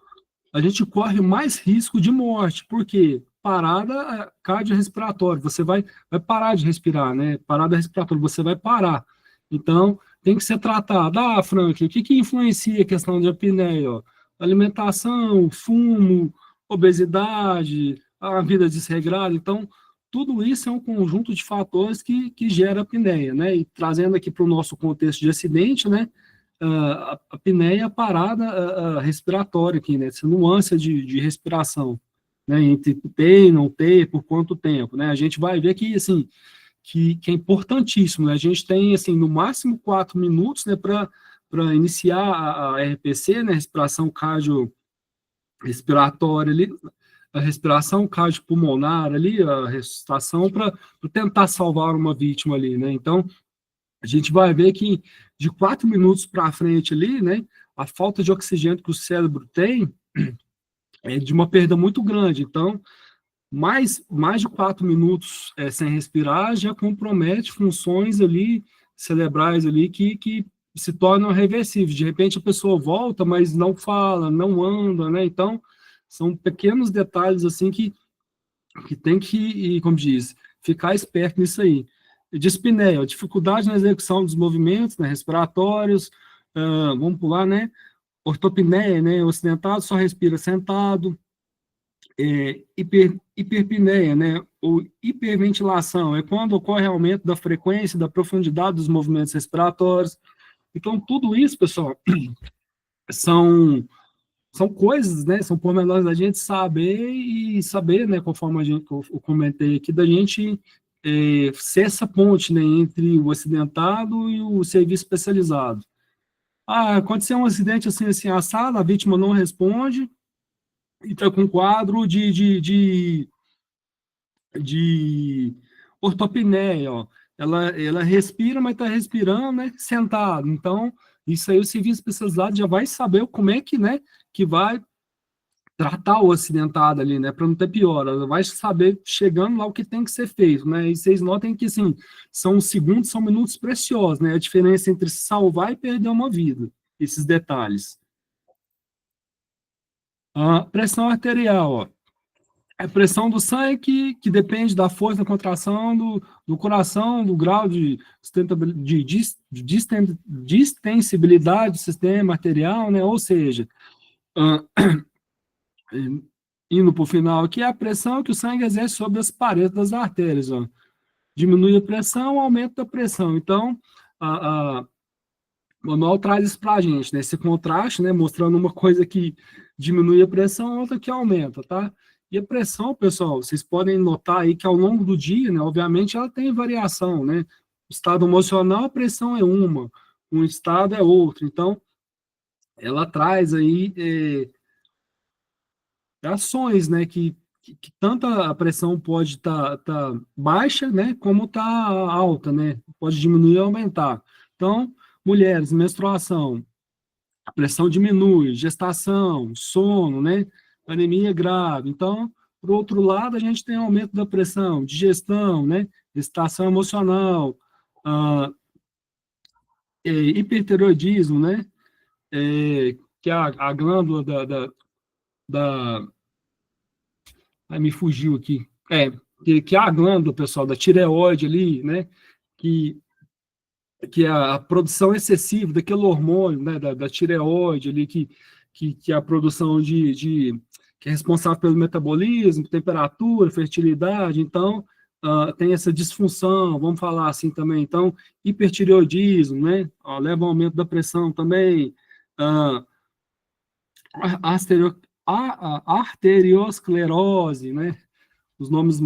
a gente corre mais risco de morte. Por quê? Parada cardiorrespiratória, você vai parar de respirar, né? Parada respiratória, você vai parar. Então, tem que ser tratado. Ah, Frank, o que influencia a questão de apneia? Ó? Alimentação, fumo, obesidade, a vida desregrada. Então, tudo isso é um conjunto de fatores que gera apneia, né? E trazendo aqui para o nosso contexto de acidente, né? A apneia é a parada respiratória aqui, né? Essa nuance de respiração, né? Entre ter e não ter, por quanto tempo, né? A gente vai ver que, assim, que é importantíssimo, né? A gente tem, assim, no máximo 4 minutos, né, para iniciar a RPC, né? Respiração cardiorrespiratória ali, a respiração cardiopulmonar ali, a ressuscitação para tentar salvar uma vítima ali, né? Então, a gente vai ver que de 4 minutos para frente ali, né, a falta de oxigênio que o cérebro tem é de uma perda muito grande. Então, mais de 4 minutos sem respirar já compromete funções ali cerebrais ali que se tornam reversíveis. De repente a pessoa volta, mas não fala, não anda, né? Então, são pequenos detalhes assim que tem que, como diz, ficar esperto nisso aí. Dispneia, dificuldade na execução dos movimentos, né, respiratórios, vamos pular, né, ortopneia, né, o acidentado só respira sentado, hiperpneia, né, ou hiperventilação, é quando ocorre aumento da frequência, da profundidade dos movimentos respiratórios. Então, tudo isso, pessoal, são coisas, né, são pormenores da gente saber, né, conforme eu comentei aqui, da gente ser essa ponte, né, entre o acidentado e o serviço especializado. Ah, aconteceu um acidente assim, assado, a vítima não responde, e está com quadro de ortopneia, ó. Ela respira, mas está respirando, né, sentado. Então, isso aí o serviço especializado já vai saber como é que, né, que vai tratar o acidentado ali, né, para não ter piora. Ela vai saber chegando lá o que tem que ser feito, né? E vocês notem que, assim, são segundos, são minutos preciosos, né? A diferença entre salvar e perder uma vida, esses detalhes. A pressão arterial, ó. A pressão do sangue que depende da força da contração do coração, do grau de distensibilidade do sistema arterial, né? Ou seja, indo para o final aqui, é a pressão que o sangue exerce sobre as paredes das artérias, ó. Diminui a pressão, aumenta a pressão. Então, o manual traz isso para a gente, né? Esse contraste, né? Mostrando uma coisa que diminui a pressão, outra que aumenta, tá? E a pressão, pessoal, vocês podem notar aí que ao longo do dia, né? Obviamente, ela tem variação, né? O estado emocional, a pressão é uma, um estado é outro. Então, ela traz aí ações, né? Que tanto a pressão pode tá baixa, né? Como tá alta, né? Pode diminuir ou aumentar. Então, mulheres, menstruação, a pressão diminui, gestação, sono, né? Anemia grave. Então, por outro lado, a gente tem aumento da pressão, digestão, né? Excitação emocional, ah, hipertireoidismo, né? Que é a glândula da me fugiu aqui. Que é a glândula, pessoal, da tireoide ali, né? Que, que é a produção excessiva daquele hormônio, né? Da tireoide ali, que é a produção que é responsável pelo metabolismo, temperatura, fertilidade. Então, tem essa disfunção, vamos falar assim também. Então, hipertireoidismo, né? Leva ao aumento da pressão também. Uh, arteriosclerose, né? Os nomes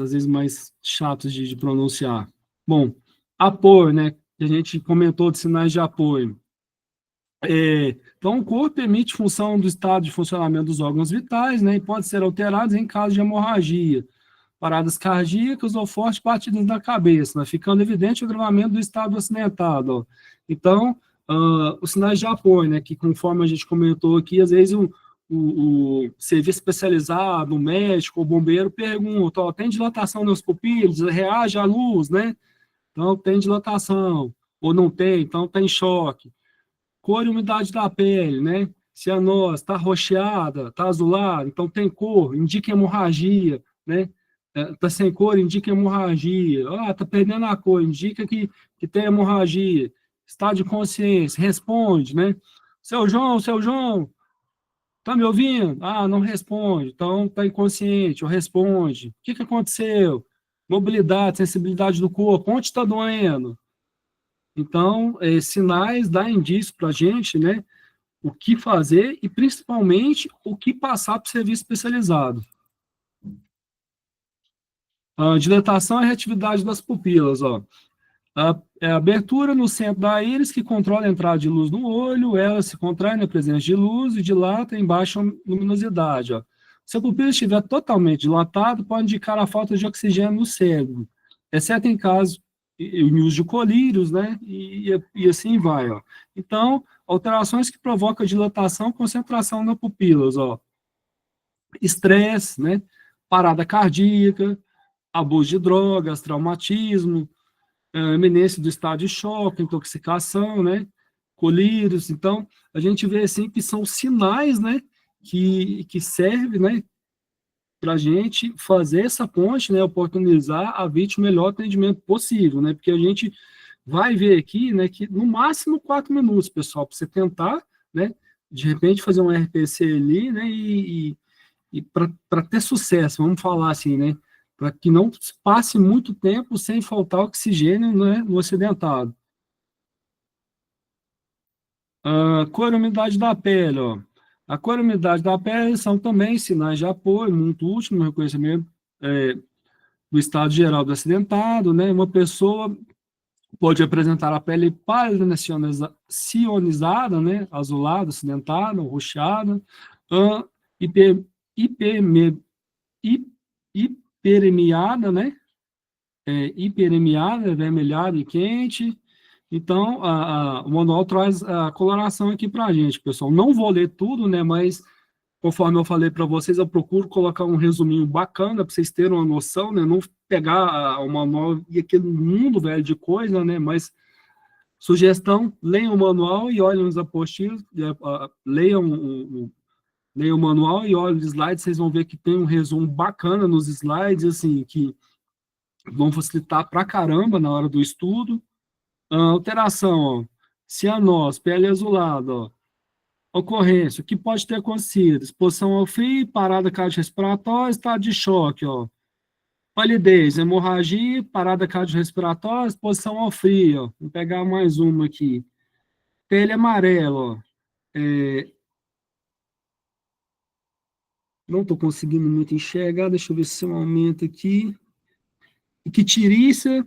às vezes, mais chatos de pronunciar. Bom, apoio, né? Que a gente comentou de sinais de apoio. Então, o corpo emite função do estado de funcionamento dos órgãos vitais, né? E pode ser alterado em caso de hemorragia, paradas cardíacas ou fortes batidas na cabeça, né? Ficando evidente o agravamento do estado acidentado. Ó. Então, os sinais de apoio, né? Que conforme a gente comentou aqui, às vezes o serviço especializado, o médico, o bombeiro pergunta, ó, tem dilatação nas pupilas, reage à luz, né? Então, tem dilatação, ou não tem, então tem choque. Cor e umidade da pele, né? Se a noz está roxeada, está azulada, então tem cor, indica hemorragia, né? Está sem cor, indica hemorragia. Está perdendo a cor, indica que tem hemorragia. Estado de consciência, responde, né? Seu João, tá me ouvindo? Não responde, então está inconsciente, ou responde. O que aconteceu? Mobilidade, sensibilidade do corpo, onde está doendo? Então, sinais dá indício para a gente, né? O que fazer e, principalmente, o que passar para o serviço especializado. A dilatação e reatividade das pupilas, ó. A abertura no centro da íris que controla a entrada de luz no olho, ela se contrai na presença de luz e dilata em baixa luminosidade, ó. Se a pupila estiver totalmente dilatada, pode indicar a falta de oxigênio no cérebro, exceto em caso em uso de colírios, né, e assim vai, ó. Então, alterações que provocam dilatação, concentração na pupilas, ó. Estresse, né, parada cardíaca, abuso de drogas, traumatismo, eminência do estado de choque, intoxicação, né, colírios. Então, a gente vê assim que são sinais, né, que servem, né, para a gente fazer essa ponte, né, oportunizar a vítima o melhor atendimento possível, né, porque a gente vai ver aqui, né, que no máximo 4 minutos, pessoal, para você tentar, né, de repente fazer um RPC ali, né, e para ter sucesso, vamos falar assim, né, para que não passe muito tempo sem faltar oxigênio, né, no acidentado. Cor e umidade da pele, ó. A cor e umidade da pele são também sinais de apoio muito úteis no reconhecimento do estado geral do acidentado, né? Uma pessoa pode apresentar a pele pálida, né, cionizada, né, azulada, acidentada, roxeada, hiper, hiperme, hiperemiada, né? Hiperemiada, avermelhada e quente, Então, o manual traz a coloração aqui para a gente, pessoal. Não vou ler tudo, né, mas conforme eu falei para vocês, eu procuro colocar um resuminho bacana para vocês terem uma noção, né, não pegar o manual e aquele mundo velho de coisa, né, mas sugestão, leiam o manual e olhem os apostilas, leiam o manual e olhem os slides, vocês vão ver que tem um resumo bacana nos slides, assim, que vão facilitar pra caramba na hora do estudo. Alteração, ó, cianose, pele azulada, ó, ocorrência, o que pode ter acontecido? Exposição ao frio, parada cardiorrespiratória, estado de choque, ó. Palidez, hemorragia, parada cardiorrespiratória, exposição ao frio, ó. Vou pegar mais uma aqui. Pele amarela, ó. Não estou conseguindo muito enxergar, deixa eu ver se eu aumento aqui. Icterícia,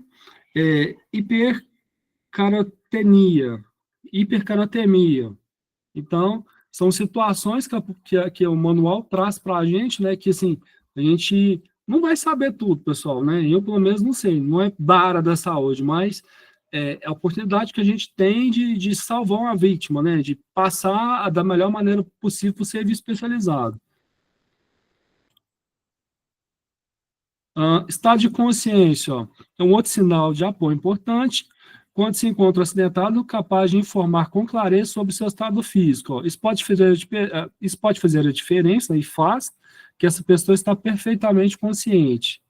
hipercarotenia, hipercarotemia. Então, são situações que o manual traz para a gente, né, que, assim, a gente não vai saber tudo, pessoal, né, eu, pelo menos, não sei, não é da área da saúde, mas é a oportunidade que a gente tem de salvar uma vítima, né, de passar da melhor maneira possível para o serviço especializado. Estado de consciência, ó, é um outro sinal de apoio importante. Quando se encontra acidentado, capaz de informar com clareza sobre seu estado físico. Ó. Isso pode fazer a diferença, e faz, que essa pessoa está perfeitamente consciente.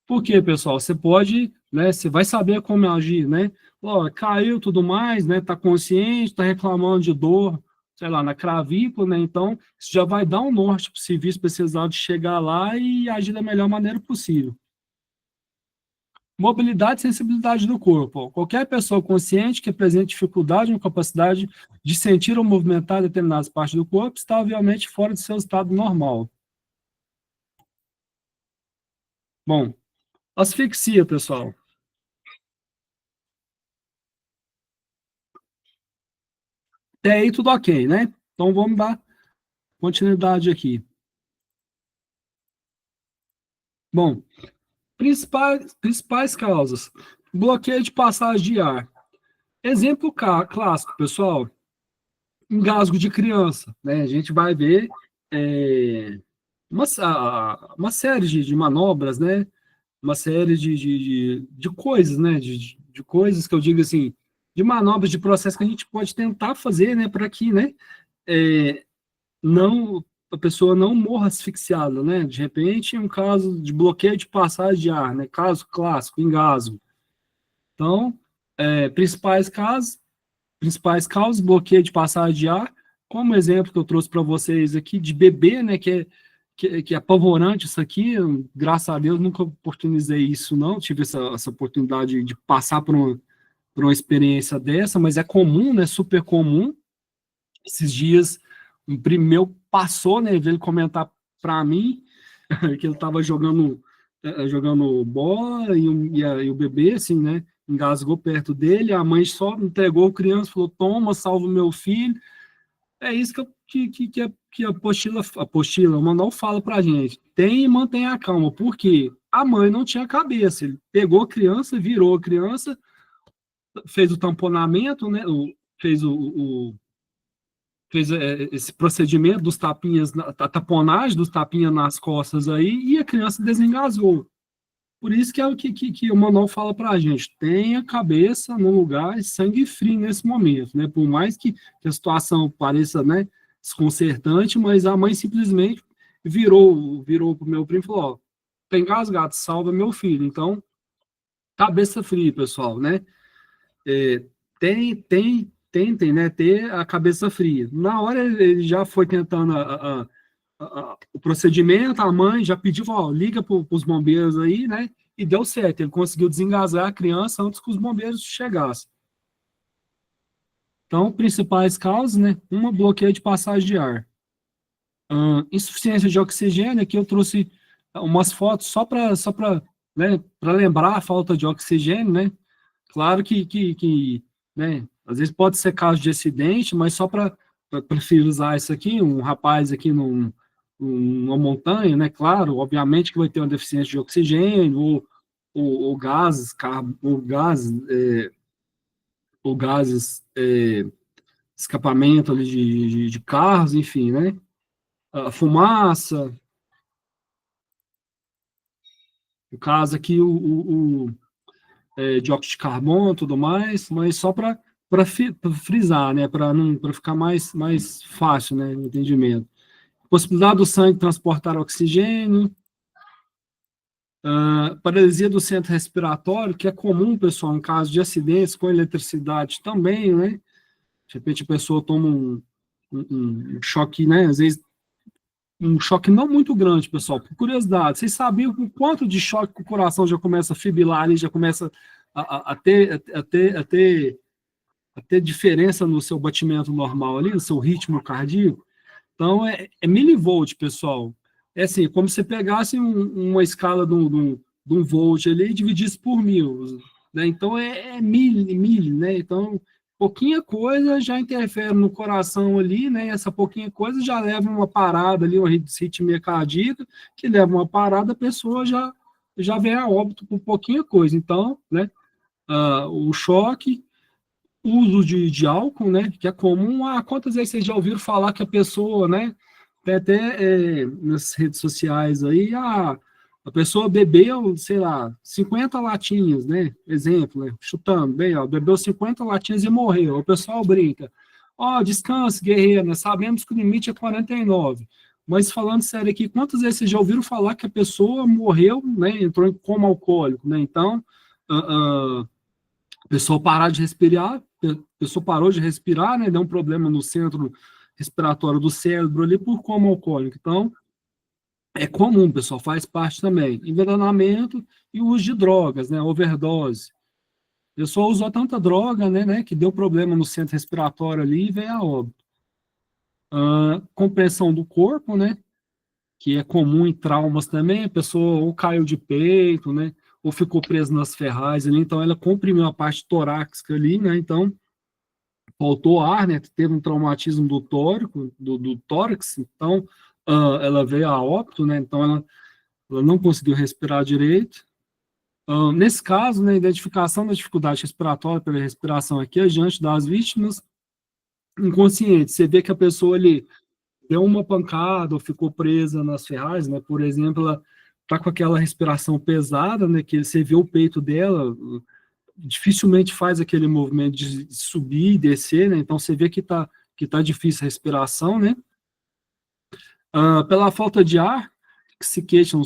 Por quê, pessoal? Você pode, né, você vai saber como agir, né? Ó, caiu tudo mais, né? Está consciente, está reclamando de dor, sei lá, na clavícula, né? Então, isso já vai dar um norte para o serviço precisado chegar lá e agir da melhor maneira possível. Mobilidade e sensibilidade do corpo. Qualquer pessoa consciente que apresente dificuldade ou incapacidade de sentir ou movimentar determinadas partes do corpo está, obviamente, fora de seu estado normal. Bom, asfixia, pessoal. Até aí tudo ok, né? Então vamos dar continuidade aqui. Bom, principais causas. Bloqueio de passagem de ar. Exemplo clássico, pessoal. Engasgo de criança, né? A gente vai ver uma série de manobras, né? Uma série de coisas, né? De coisas que eu digo assim, de manobras de processo que a gente pode tentar fazer, né? Para que, né? Não, a pessoa não morra asfixiada, né? De repente, um caso de bloqueio de passagem de ar, né? Caso clássico, engasgo. Então, principais causas, bloqueio de passagem de ar, como exemplo que eu trouxe para vocês aqui de bebê, né? Que é apavorante isso aqui, graças a Deus nunca oportunizei isso, não, tive essa oportunidade de passar por uma experiência dessa, mas é comum, né? Super comum. Esses dias, um primo meu passou, né? Veio comentar para mim que ele estava jogando bola e o bebê, assim, né? Engasgou perto dele, a mãe só entregou a criança, falou: toma, salva o meu filho. É isso que a apostila, o manual fala para a gente. Tem e mantenha a calma, porque a mãe não tinha cabeça. Ele pegou a criança, virou a criança, fez o tamponamento, né? Fez esse procedimento dos tapinhas, a taponagem dos tapinhas nas costas aí, e a criança desengasgou. Por isso que é o que o manual fala para a gente: tenha a cabeça no lugar e sangue frio nesse momento, né? Por mais que a situação pareça, né, desconcertante, mas a mãe simplesmente virou para o meu primo e falou: ó, tem engasgado, salva meu filho. Então, cabeça fria, pessoal, né? Tentem, né, ter a cabeça fria. Na hora ele já foi tentando o procedimento, a mãe já pediu, ó, liga para os bombeiros aí, né? E deu certo, ele conseguiu desengasgar a criança antes que os bombeiros chegassem. Então, principais causas, né? Uma, bloqueio de passagem de ar. Insuficiência de oxigênio, aqui eu trouxe umas fotos só para né, para lembrar a falta de oxigênio, né? Claro que né, às vezes pode ser caso de acidente, mas só para frisar isso aqui, um rapaz aqui numa montanha, né, claro, obviamente que vai ter uma deficiência de oxigênio, ou ou gases, ou gases, escapamento ali de carros, enfim, né? A fumaça, no caso aqui dióxido de carbono, tudo mais, mas só para frisar, né? Para ficar mais fácil, né? O entendimento. Possibilidade do sangue transportar oxigênio, paralisia do centro respiratório, que é comum, pessoal, em caso de acidentes com eletricidade também, né? De repente a pessoa toma um choque, né? Às vezes um choque não muito grande, pessoal. Por curiosidade, vocês sabiam o quanto de choque que o coração já começa a fibrilar ali, já começa a ter diferença no seu batimento normal ali, no seu ritmo cardíaco? Então, é milivolt, pessoal. É assim, como se você pegasse uma escala de um volt ali e dividisse por 1000, né? Então, é mil, né? Então, pouquinha coisa já interfere no coração ali, né? E essa pouquinha coisa já leva uma parada ali, uma arritmia cardíaca, que leva uma parada, a pessoa já vem a óbito por pouquinha coisa. Então, né? O choque, uso de álcool, né, que é comum. Quantas vezes vocês já ouviram falar que a pessoa, né, tem até nas redes sociais aí, a pessoa bebeu, sei lá, 50 latinhas, né, exemplo, né, chutando, bem, ó, bebeu 50 latinhas e morreu. O pessoal brinca, descanse, guerreiro, né, sabemos que o limite é 49. Mas falando sério aqui, quantas vezes vocês já ouviram falar que a pessoa morreu, né, entrou em coma alcoólico, né, então, a pessoa parar de respirar, a pessoa parou de respirar, né? Deu um problema no centro respiratório do cérebro ali por coma alcoólico. Então, é comum, pessoal, faz parte também. Envenenamento e o uso de drogas, né? Overdose. A pessoa usou tanta droga, né, que deu problema no centro respiratório ali e veio a óbito. Compressão do corpo, né? Que é comum em traumas também, a pessoa ou caiu de peito, né? Ou ficou preso nas ferragens ali, então ela comprimiu a parte torácica ali, né? Então, faltou ar, né? Teve um traumatismo do do tórax, então ela veio a óbito, né? Então ela não conseguiu respirar direito. Nesse caso, né, identificação da dificuldade respiratória pela respiração aqui, diante das vítimas inconscientes. Você vê que a pessoa ali deu uma pancada ou ficou presa nas ferragens, né? Por exemplo, ela tá com aquela respiração pesada, né? Que você vê o peito dela, dificilmente faz aquele movimento de subir e descer, né? Então você vê que tá difícil a respiração, né? Pela falta de ar, que se queixam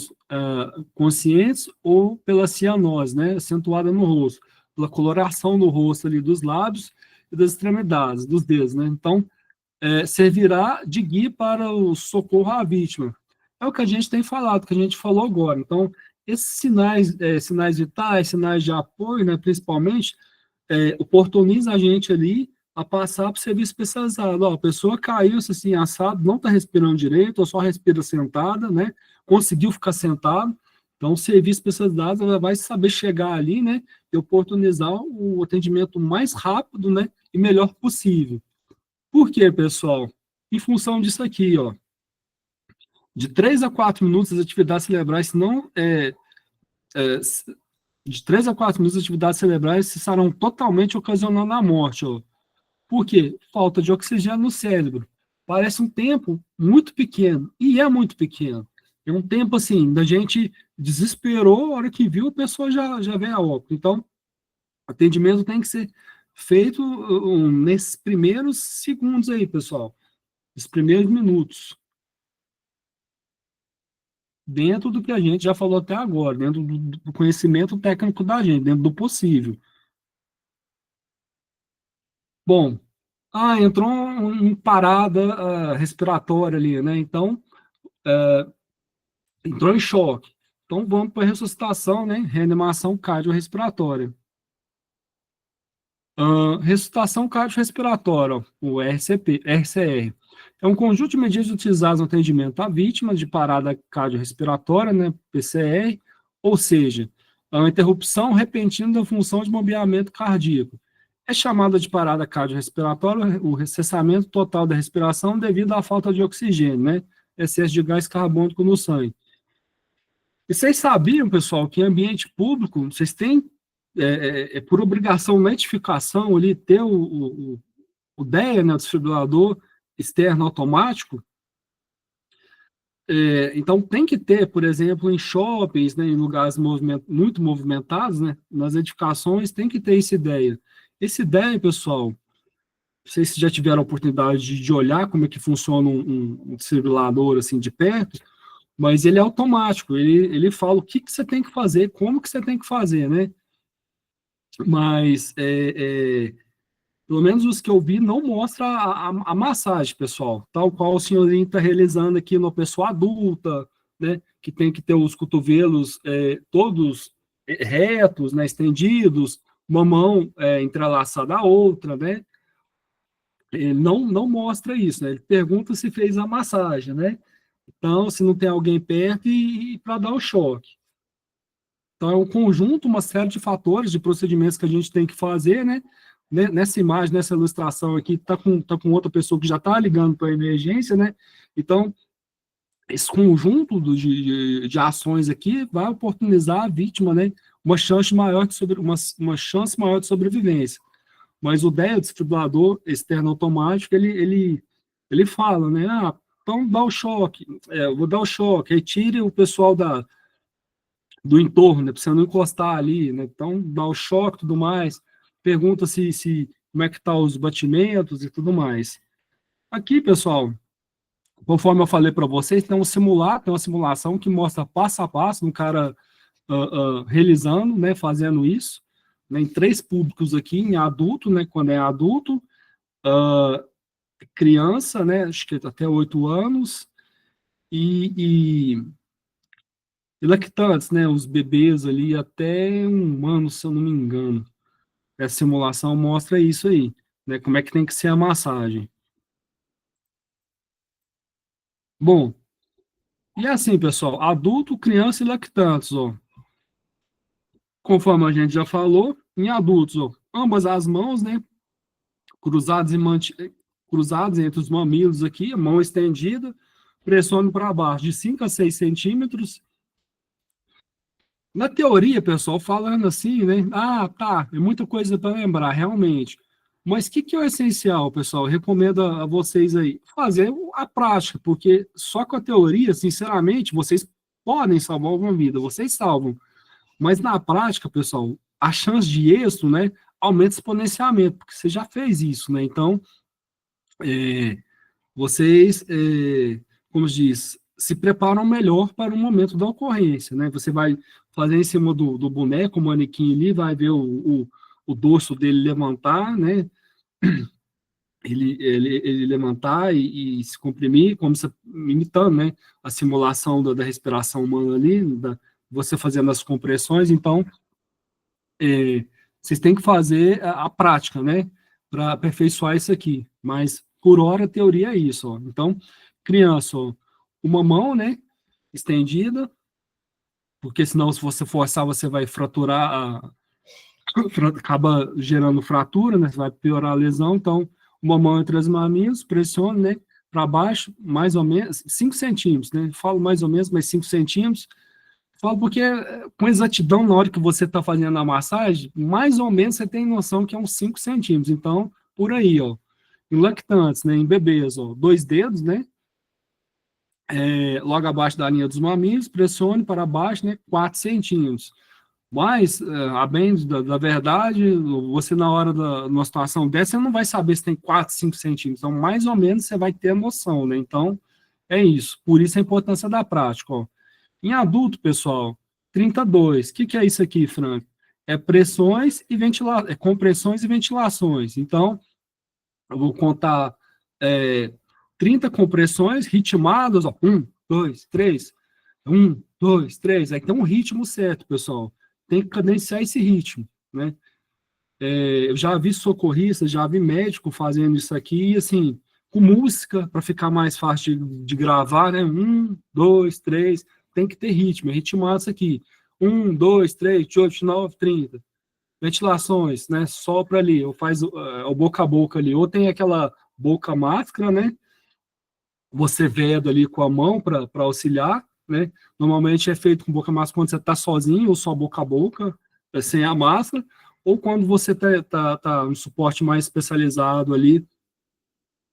conscientes, ou pela cianose, né? Acentuada no rosto, pela coloração no rosto ali dos lábios e das extremidades, dos dedos, né? Então, servirá de guia para o socorro à vítima. É o que a gente tem falado, que a gente falou agora. Então, esses sinais vitais, sinais de apoio, né, principalmente, oportuniza a gente ali a passar para o serviço especializado. A pessoa caiu, assim, assado, não está respirando direito, ou só respira sentada, né? Conseguiu ficar sentado. Então, o serviço especializado, ela vai saber chegar ali, né? E oportunizar o atendimento mais rápido, né? E melhor possível. Por quê, pessoal? Em função disso aqui, ó. De 3 a 4 minutos, as atividades cerebrais, se não de 3 a 4 minutos, as atividades cerebrais estarão totalmente ocasionando a morte. Ó. Por quê? Falta de oxigênio no cérebro. Parece um tempo muito pequeno, e é muito pequeno. É um tempo, assim, da gente desesperou, a hora que viu, a pessoa já veio a óbito. Então, o atendimento tem que ser feito nesses primeiros segundos aí, pessoal. Nesses primeiros minutos. Dentro do que a gente já falou até agora, dentro do conhecimento técnico da gente, dentro do possível. Bom, entrou em parada respiratória ali, né? Então, entrou em choque. Então, vamos para a ressuscitação, né? Reanimação cardiorrespiratória. Ressuscitação cardiorrespiratória, o RCR. É um conjunto de medidas utilizadas no atendimento à vítima de parada cardiorrespiratória, né, PCR, ou seja, a interrupção repentina da função de bombeamento cardíaco. É chamada de parada cardiorrespiratória o cessamento total da respiração devido à falta de oxigênio, né, excesso de gás carbônico no sangue. E vocês sabiam, pessoal, que em ambiente público, vocês têm, por obrigação, notificação ali, ter o DEA, né, o desfibrilador externo automático? Então, tem que ter, por exemplo, em shoppings, né, em lugares muito movimentados, né, nas edificações, tem que ter esse DEA. Esse DEA, pessoal, não sei se já tiveram a oportunidade de olhar como é que funciona um desfibrilador, assim, de perto, mas ele é automático, ele fala o que você tem que fazer, como que você tem que fazer, né? Mas, pelo menos os que eu vi, não mostra a massagem, pessoal, tal qual o senhorzinho está realizando aqui na pessoa adulta, né? Que tem que ter os cotovelos todos retos, né? Estendidos, uma mão entrelaçada à outra, né? Ele não mostra isso, né? Ele pergunta se fez a massagem, né? Então, se não tem alguém perto e para dar o choque. Então, é um conjunto, uma série de fatores, de procedimentos que a gente tem que fazer, né? Nessa imagem, nessa ilustração aqui, tá com outra pessoa que já está ligando para a emergência, né? Então, esse conjunto de ações aqui vai oportunizar a vítima, né? Uma chance maior uma chance maior de sobrevivência. Mas o DEA, o desfibrilador externo automático, ele fala, né? Ah, então dá o choque, eu vou dar o choque, retire o pessoal do entorno, né? Para você não encostar ali, né? Então dá o choque e tudo mais. Pergunta como é que tá os batimentos e tudo mais. Aqui, pessoal, conforme eu falei para vocês, tem uma simulação que mostra passo a passo um cara realizando, né? Fazendo isso, né, em 3 públicos aqui, em adulto, né? Quando é adulto, criança, né? Acho que até 8 anos, e lactantes, né? Os bebês ali até 1 ano, se eu não me engano. Essa simulação mostra isso aí, né? Como é que tem que ser a massagem. Bom, e assim, pessoal, adulto, criança e lactantes, ó. Conforme a gente já falou, em adultos, ó, ambas as mãos, né? Cruzadas cruzadas entre os mamilos aqui, a mão estendida, pressione para baixo de 5 a 6 centímetros. Na teoria, pessoal, falando assim, né? Ah, tá, é muita coisa para lembrar, realmente. Mas o que é o essencial, pessoal? Eu recomendo a vocês aí fazer a prática, porque só com a teoria, sinceramente, vocês podem salvar uma vida, vocês salvam. Mas na prática, pessoal, a chance de êxito, né, aumenta exponencialmente, porque você já fez isso, né? Então, é, vocês, como diz, se preparam melhor para o momento da ocorrência, né? Você vai fazer em cima do boneco, o manequim ali, vai ver o dorso dele levantar, né? Ele levantar e se comprimir, como se, imitando, né? A simulação da respiração humana ali, você fazendo as compressões. Então, vocês têm que fazer a prática, né? Para aperfeiçoar isso aqui. Mas, por hora, a teoria é isso, ó. Então, criança, ó, uma mão, né? Estendida, porque senão, se você forçar, você vai fraturar, acaba gerando fratura, né? Você vai piorar a lesão. Então, uma mão entre as maminhas, pressione, né? Para baixo, mais ou menos, 5 centímetros, né? Falo mais ou menos, mas 5 centímetros. Falo porque, com exatidão, na hora que você está fazendo a massagem, mais ou menos você tem noção que é uns 5 centímetros. Então, por aí, ó. Em lactantes, né? Em bebês, ó. 2 dedos, né? Logo abaixo da linha dos mamilos, pressione para baixo, né? 4 centímetros. Mas, a bem da verdade, você na hora numa situação dessa, você não vai saber se tem 4, 5 centímetros. Então, mais ou menos, você vai ter a noção, né? Então, é isso. Por isso a importância da prática, ó. Em adulto, pessoal, 32. O que é isso aqui, Frank? É pressões e compressões e ventilações. Então, eu vou contar 30 compressões ritmadas, ó. 1, 2, 3. 1, 2, 3. Aí tem um ritmo certo, pessoal. Tem que cadenciar esse ritmo, né? Eu já vi socorrista, já vi médico fazendo isso aqui, e assim, com música, para ficar mais fácil de gravar, né? 1, 2, 3. Tem que ter ritmo, é ritmado isso aqui. 1, 2, 3, 8, 9, 30. Ventilações, né? Sopra ali, ou faz o boca a boca ali, ou tem aquela boca máscara, né? Você veda ali com a mão para auxiliar, né? Normalmente é feito com boca a máscara quando você está sozinho, ou só boca a boca, sem a máscara, ou quando você tá um suporte mais especializado ali,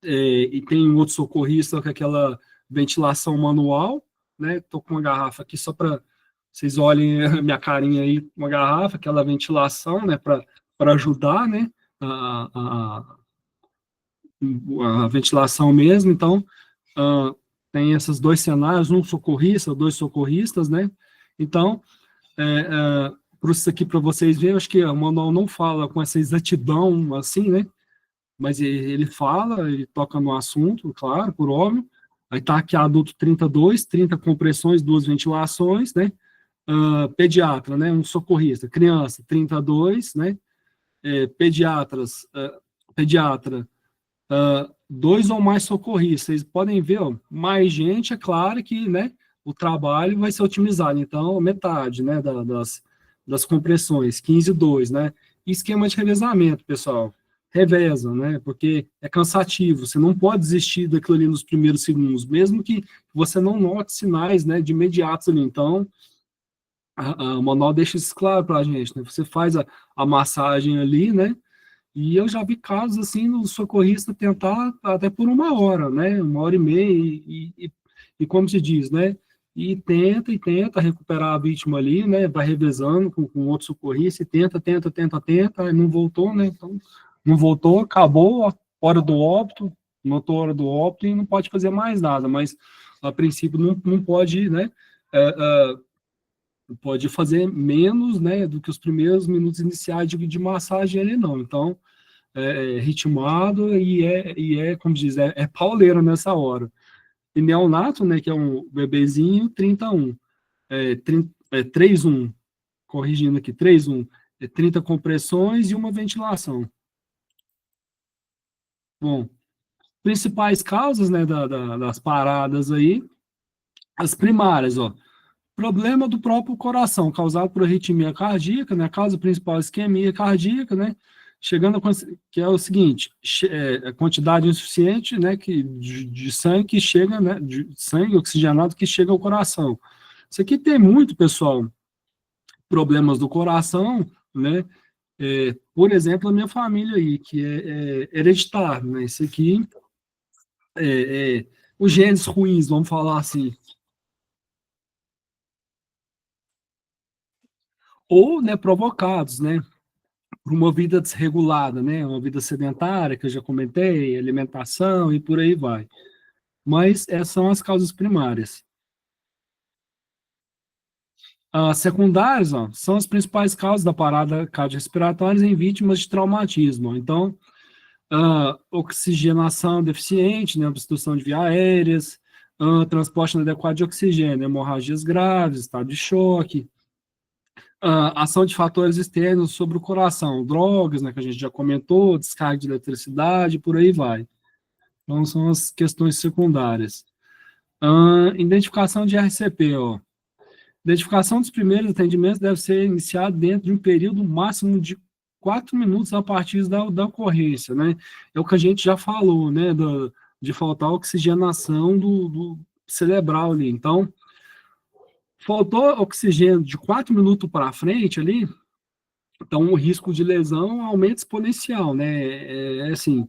e tem um outro socorrista com aquela ventilação manual, né? Tô com uma garrafa aqui só para vocês olhem a minha carinha aí, uma garrafa, aquela ventilação, né? Para ajudar, né? A, a ventilação mesmo. Então, tem esses dois cenários, um socorrista, dois socorristas, né? Então, por isso aqui para vocês verem, acho que o manual não fala com essa exatidão assim, né? Mas ele fala, ele toca no assunto, claro, por óbvio. Aí tá aqui adulto 32, 30 compressões, 2 ventilações, né? Pediatra, né? Um socorrista. Criança, 32, né? Pediatra, 2 ou mais socorristas. Vocês podem ver, ó, mais gente, é claro que, né? O trabalho vai ser otimizado. Então, metade, né? Das compressões, 15 2, né? E esquema de revezamento, pessoal. Reveza, né? Porque é cansativo. Você não pode desistir daquilo ali nos primeiros segundos, mesmo que você não note sinais, né? De imediatos ali. Então, o manual deixa isso claro para a gente, né? Você faz a massagem ali, né? E eu já vi casos assim no socorrista tentar até por 1 hora, né? 1 hora e meia, e como se diz, né? E tenta recuperar a vítima ali, né? Vai revezando com outro socorrista, e tenta, e não voltou, né? Então, não voltou, acabou a hora do óbito, notou a hora do óbito e não pode fazer mais nada, mas a princípio não pode, né? Pode fazer menos, né, do que os primeiros minutos iniciais de massagem ele não. Então, ritmado como diz, pauleiro nessa hora. E neonato, né, que é um bebezinho, 31. 3-1, corrigindo aqui, 3-1. 30 compressões e uma ventilação. Bom, principais causas, né, das paradas aí, as primárias, ó. Problema do próprio coração, causado por arritmia cardíaca, né? A causa principal é isquemia cardíaca, né? Chegando que é o seguinte, a quantidade insuficiente, né, de sangue que chega, né, de sangue oxigenado que chega ao coração. Isso aqui tem muito, pessoal, problemas do coração, né? Por exemplo, a minha família aí, que é hereditário, né? Isso aqui, os genes ruins, vamos falar assim, ou, né, provocados, né, por uma vida desregulada, né, uma vida sedentária, que eu já comentei, alimentação e por aí vai. Mas essas são as causas primárias. As secundárias, ó, são as principais causas da parada cardiorrespiratória em vítimas de traumatismo. Então, oxigenação deficiente, né, obstrução de vias aéreas, transporte inadequado de oxigênio, hemorragias graves, estado de choque, ação de fatores externos sobre o coração, drogas, né, que a gente já comentou, descarga de eletricidade, por aí vai. Então, são as questões secundárias. Identificação de RCP, ó. Identificação dos primeiros atendimentos deve ser iniciada dentro de um período máximo de 4 minutos a partir da ocorrência, né? É o que a gente já falou, né, de faltar oxigenação do cerebral ali. Então, faltou oxigênio de 4 minutos para frente ali, então o risco de lesão aumenta exponencial, né? Assim,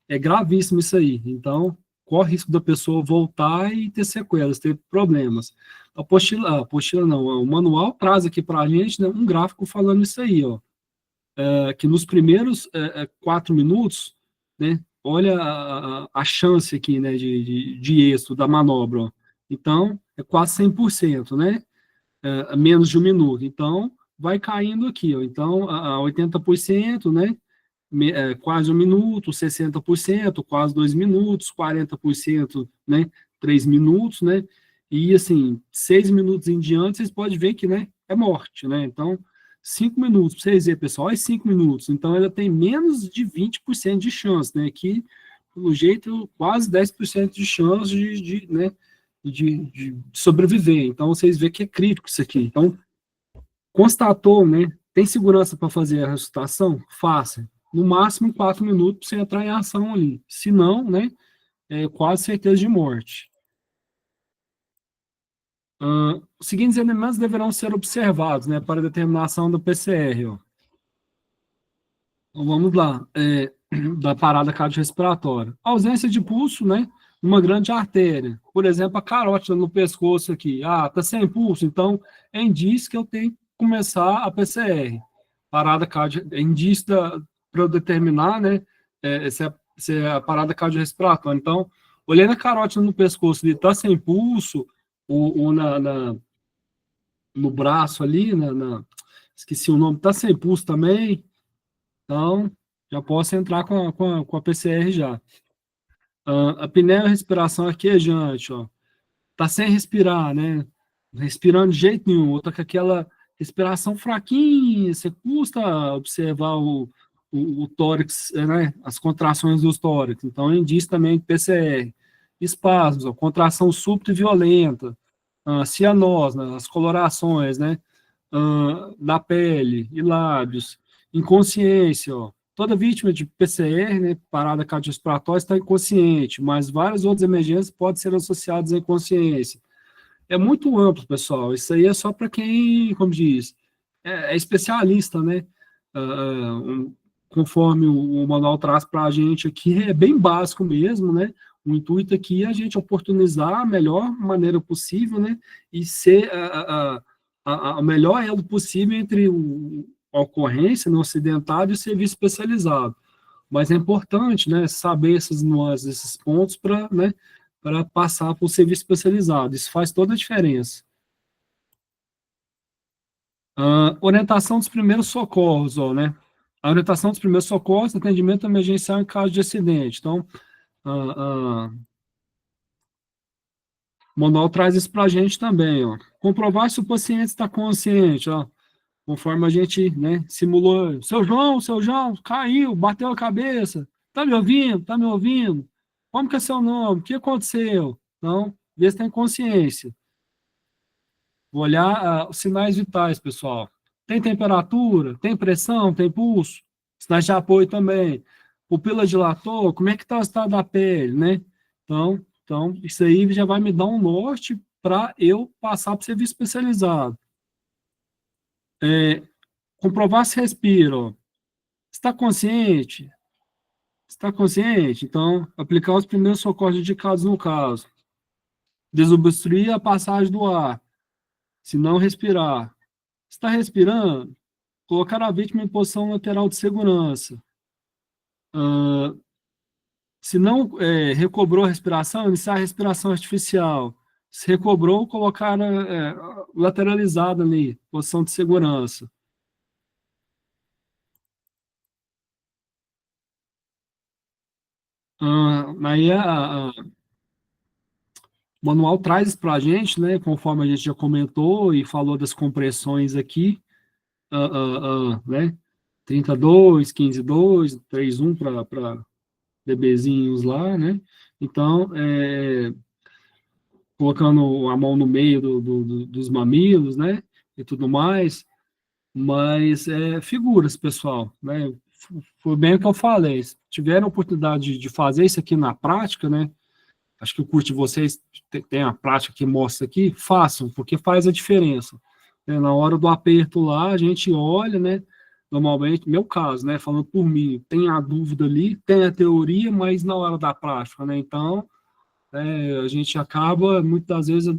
é gravíssimo isso aí. Então, corre o risco da pessoa voltar e ter sequelas, ter problemas. A apostila não, o manual traz aqui para a gente, né, um gráfico falando isso aí, ó. Que nos primeiros 4 minutos, né, olha a chance aqui, né, de êxito da manobra, ó. Então, é quase 100%, né? Menos de 1 minuto. Então, vai caindo aqui, ó. Então, a 80%, né? Quase 1 minuto, 60%, quase 2 minutos, 40%, né? 3 minutos, né? E assim, 6 minutos em diante, vocês podem ver que, né? É morte, né? Então, 5 minutos, para vocês verem, pessoal, é 5 minutos. Então, ela tem menos de 20% de chance, né? Que, pelo jeito, quase 10% de chance né? De sobreviver. Então, vocês veem que é crítico isso aqui. Então, constatou, né? Tem segurança para fazer a ressuscitação? Faça. No máximo 4 minutos para você entrar em ação ali. Se não, né? É quase certeza de morte. Os seguintes elementos deverão ser observados, né, para a determinação do PCR, ó. Então, vamos lá, da parada cardiorrespiratória. Ausência de pulso, né, numa grande artéria. Por exemplo, a carótida no pescoço aqui. Ah, tá sem pulso, então é indício que eu tenho que começar a PCR. Parada cardiorrespiratória, é indício para eu determinar, né, se é a parada cardiorrespiratória. Então, olhei na carótida no pescoço, ele tá sem pulso, ou no braço ali, esqueci o nome, tá sem pulso também, então já posso entrar com a PCR já. A apneia respiração arquejante, ó, tá sem respirar, né? Respirando de jeito nenhum, ou tá com aquela respiração fraquinha, você custa observar o tórax, né? As contrações dos tórax, então é indício também de PCR. Espasmos, ó, contração súbita e violenta, cianose, né? As colorações, né? Da pele e lábios, inconsciência, ó. Toda vítima de PCR, né, parada cardiorrespiratória, está inconsciente, mas várias outras emergências podem ser associadas à inconsciência. É muito amplo, pessoal. Isso aí é só para quem, como diz, é especialista, né? Conforme o manual traz para a gente aqui, é bem básico mesmo, né? O intuito aqui é a gente oportunizar a melhor maneira possível, né? E ser a melhor elo possível entre a ocorrência no ocidental e o serviço especializado. Mas é importante, né, saber essas nuances, esses pontos para, né, para passar para o serviço especializado. Isso faz toda a diferença. Orientação dos primeiros socorros, ó, né? A orientação dos primeiros socorros, atendimento emergencial em caso de acidente. Então, o manual traz isso para a gente também, ó. Comprovar se o paciente está consciente, ó. Conforme a gente, né, simulou. Seu João, caiu, bateu a cabeça. Tá me ouvindo? Tá me ouvindo? Como que é seu nome? O que aconteceu? Então, vê se tem consciência. Vou olhar os sinais vitais, pessoal. Tem temperatura? Tem pressão? Tem pulso? Sinais de apoio também. Pupila dilatou? Como é que está o estado da pele, né? Então, isso aí já vai me dar um norte para eu passar para o serviço especializado. Comprovar se respira. Ó. Está consciente? Está consciente? Então, aplicar os primeiros socorros indicados no caso. Desobstruir a passagem do ar. Se não respirar. Está respirando? Colocar a vítima em posição lateral de segurança. Se não recobrou a respiração, iniciar a respiração artificial. Se recobrou, colocar lateralizado ali, posição de segurança. Aí o manual traz isso para a gente, né, conforme a gente já comentou e falou das compressões aqui, né, 32, 15,2, 3,1 para bebezinhos lá, né, então, colocando a mão no meio dos mamilos, né, e tudo mais, mas figuras, pessoal, né, foi bem o que eu falei, se tiverem a oportunidade de fazer isso aqui na prática, né, acho que o curso de vocês tem a prática que mostra aqui, façam, porque faz a diferença. Na hora do aperto lá, a gente olha, né, normalmente, meu caso, né, falando por mim, tem a dúvida ali, tem a teoria, mas na hora da prática, né, então, a gente acaba, muitas vezes,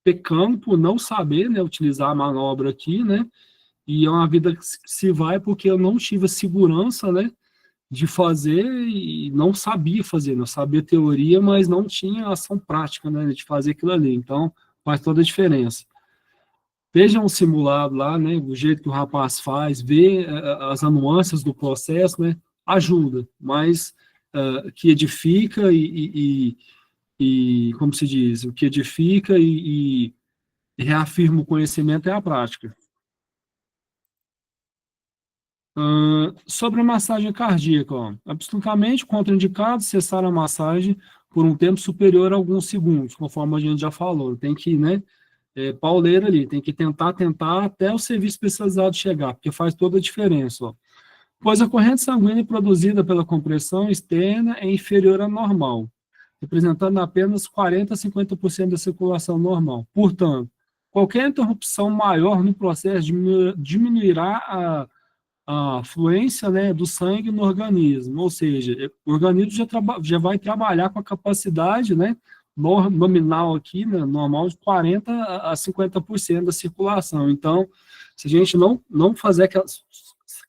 pecando por não saber, né, utilizar a manobra aqui, né, e é uma vida que se vai porque eu não tive a segurança, né, de fazer e não sabia fazer, não sabia teoria, mas não tinha ação prática, né, de fazer aquilo ali. Então, faz toda a diferença. Veja um simulado lá, né, o jeito que o rapaz faz, ver as nuances do processo, né, ajuda, mas que edifica como se diz, o que edifica e reafirma o conhecimento é a prática. Sobre a massagem cardíaca, ó, absolutamente contraindicado cessar a massagem por um tempo superior a alguns segundos, conforme a gente já falou. Tem que, né, pauleira ali, tem que tentar até o serviço especializado chegar, porque faz toda a diferença, ó. Pois a corrente sanguínea produzida pela compressão externa é inferior à normal. representando apenas 40 a 50% da circulação normal. Portanto, qualquer interrupção maior no processo diminuirá a fluência, né, do sangue no organismo, ou seja, o organismo já vai trabalhar com a capacidade, né, nominal aqui, né, normal, de 40 a 50% da circulação. Então, se a gente não fazer aquelas,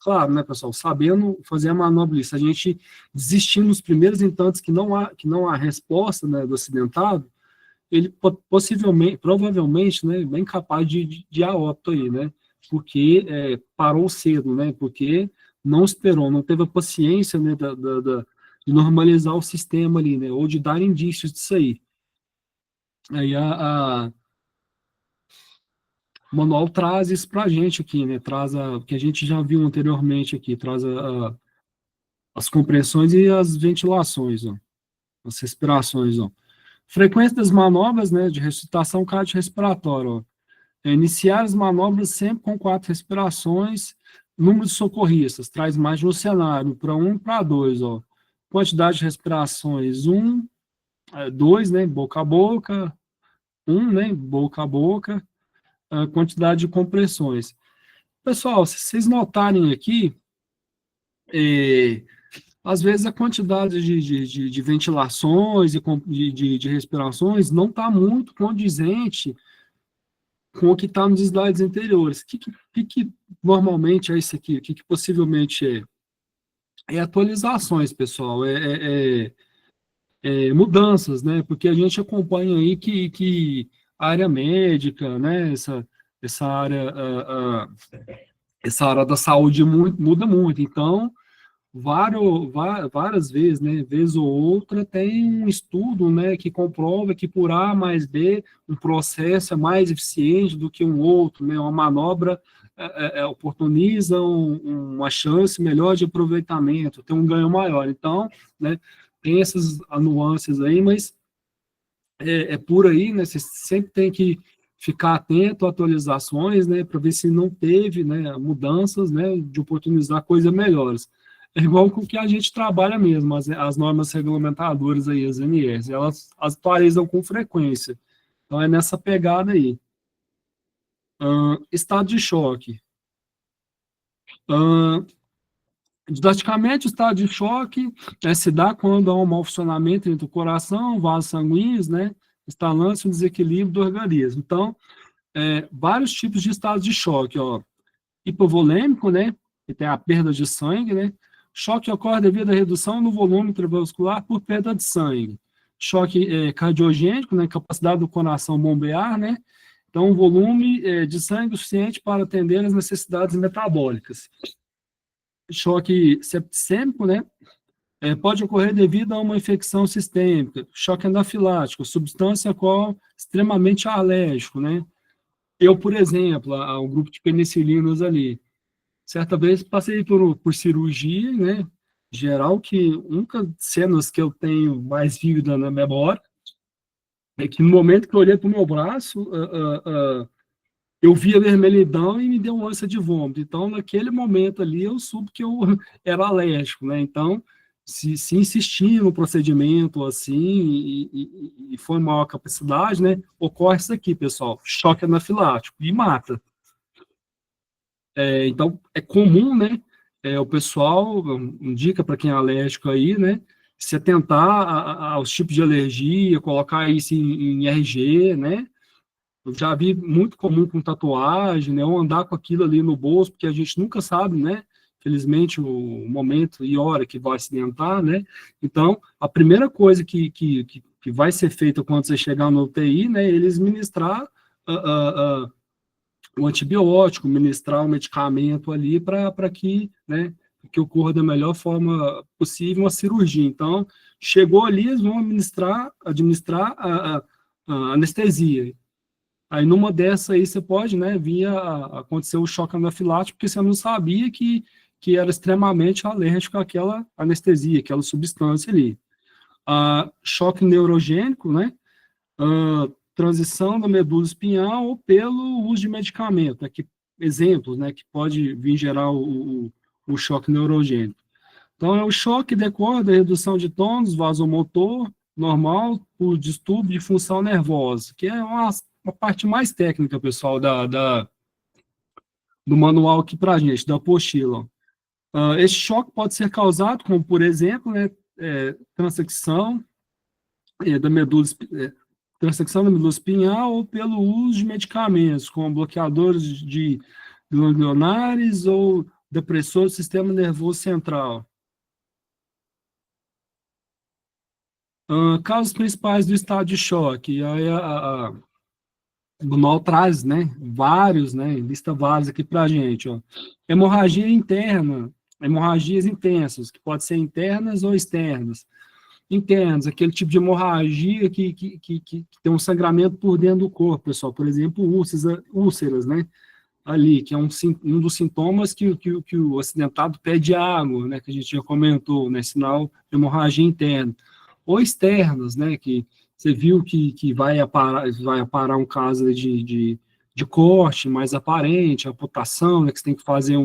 claro, né, pessoal, sabendo fazer a manobra, se a gente desistir nos primeiros instantes que não há resposta, né, do acidentado, ele provavelmente, né, bem capaz de ir a óbito aí, né, porque parou cedo, né, porque não esperou, não teve a paciência, né, de normalizar o sistema ali, né, ou de dar indícios disso aí. Aí o manual traz isso para a gente aqui, né, traz o que a gente já viu anteriormente aqui, traz as compressões e as ventilações, ó, as respirações, ó. Frequência das manobras, né, de ressuscitação cardiorrespiratória, ó. Iniciar as manobras sempre com 4 respirações, número de socorristas, traz mais no cenário, para 1 e para 2, ó. Quantidade de respirações, 1, 2, né, boca a boca, 1, né, boca a boca, quantidade de compressões. Pessoal, se vocês notarem aqui, às vezes a quantidade de ventilações e de respirações não está muito condizente com o que está nos slides anteriores. O que normalmente é isso aqui? O que possivelmente é? É atualizações, pessoal, mudanças, né? Porque a gente acompanha aí que a área médica, né? Essa área, essa área da saúde muda muito. Então, várias vezes, né, vez ou outra, tem um estudo, né, que comprova que por A mais B, um processo é mais eficiente do que um outro, né, uma manobra oportuniza uma chance melhor de aproveitamento, tem um ganho maior. Então, né, tem essas nuances aí, mas por aí, né, você sempre tem que ficar atento a atualizações, né, para ver se não teve, né, mudanças, né, de oportunizar coisas melhores. É igual com o que a gente trabalha mesmo, as normas regulamentadoras aí, as NRs, elas atualizam com frequência. Então, é nessa pegada aí. Estado de choque. Didaticamente, o estado de choque se dá quando há um mau funcionamento entre o coração, vasos sanguíneos, né, instalando-se um desequilíbrio do organismo. Então, vários tipos de estados de choque, ó. Hipovolêmico, né, que tem a perda de sangue, né, choque ocorre devido à redução no volume intravascular por perda de sangue. Choque cardiogênico, né, capacidade do coração bombear, né, então volume de sangue suficiente para atender as necessidades metabólicas. Choque septicêmico, né, pode ocorrer devido a uma infecção sistêmica. Choque anafilático, substância qual extremamente alérgico, né. Eu, por exemplo, um grupo de penicilinas ali, certa vez passei por cirurgia, né, geral, que única cenas que eu tenho mais vívida na memória é que no momento que eu olhei para o meu braço, eu vi a vermelhidão e me deu uma ânsia de vômito. Então, naquele momento ali, eu soube que eu era alérgico, né? Então, se insistir no procedimento assim e for maior capacidade, né, ocorre isso aqui, pessoal, choque anafilático e mata. Então, é comum, né, o pessoal indica para quem é alérgico aí, né, se atentar aos tipos de alergia, colocar isso em RG, né, eu já vi muito comum com tatuagem, né, ou andar com aquilo ali no bolso, porque a gente nunca sabe, né, felizmente, o momento e hora que vai acidentar, né, então, a primeira coisa que vai ser feita quando você chegar no UTI, né, eles ministrar o antibiótico, ministrar um medicamento ali para que, né, que ocorra da melhor forma possível uma cirurgia. Então, chegou ali, eles vão administrar a anestesia. Aí, numa dessa aí, você pode, né, vir a acontecer o choque anafilático, porque você não sabia que era extremamente alérgico àquela anestesia, aquela substância ali. Choque neurogênico, né, transição da medula espinhal ou pelo uso de medicamento, né, exemplos, né, que pode vir gerar o choque neurogênico. Então, o choque decorre da redução de tônus vasomotor, normal por distúrbio de função nervosa, que é uma parte mais técnica, pessoal, do manual aqui para a gente, da apostila. Esse choque pode ser causado, como, por exemplo, né, transecção da medula, transecção da medula espinhal ou pelo uso de medicamentos, como bloqueadores de ganglionares ou depressores do sistema nervoso central. Causas principais do estado de choque. Aí o manual traz, né, vários, né, lista vários aqui para a gente. Ó. Hemorragia interna, hemorragias intensas, que podem ser internas ou externas. Internas, aquele tipo de hemorragia que tem um sangramento por dentro do corpo, pessoal. Por exemplo, úlceras, né, ali, que é um dos sintomas que o acidentado pede água, né, que a gente já comentou, né, sinal de hemorragia interna. Ou externas, né, que você viu que vai aparar um caso de corte mais aparente, amputação, né, que você tem que fazer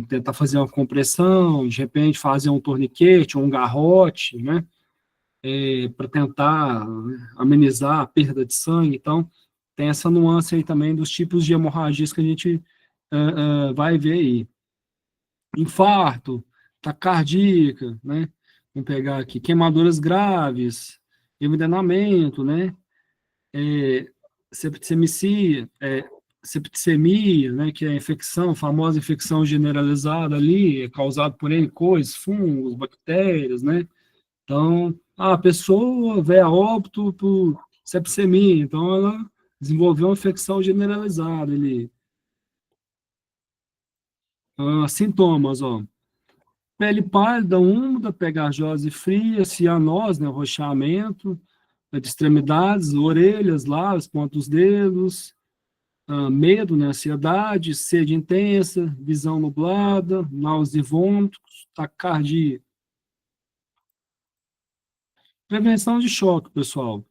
tentar fazer uma compressão, de repente fazer um torniquete ou um garrote, né, para tentar amenizar a perda de sangue. Então, tem essa nuance aí também dos tipos de hemorragias que a gente vai ver aí. Infarto, taquicardia, né, vamos pegar aqui, queimaduras graves, envenenamento, né, septicemia, septicemia, né, que é a infecção, a famosa infecção generalizada ali, é causada por N coisas, fungos, bactérias, né, então, a pessoa veio a óbito por septicemia, então ela desenvolveu uma infecção generalizada ali. Sintomas, ó, pele pálida, úmida, pegajosa e fria, cianose, né, roxeamento, de extremidades, orelhas, lábios, pontos dos dedos, medo, né, ansiedade, sede intensa, visão nublada, náusea e vômitos, taquicardia. Prevenção de choque, pessoal.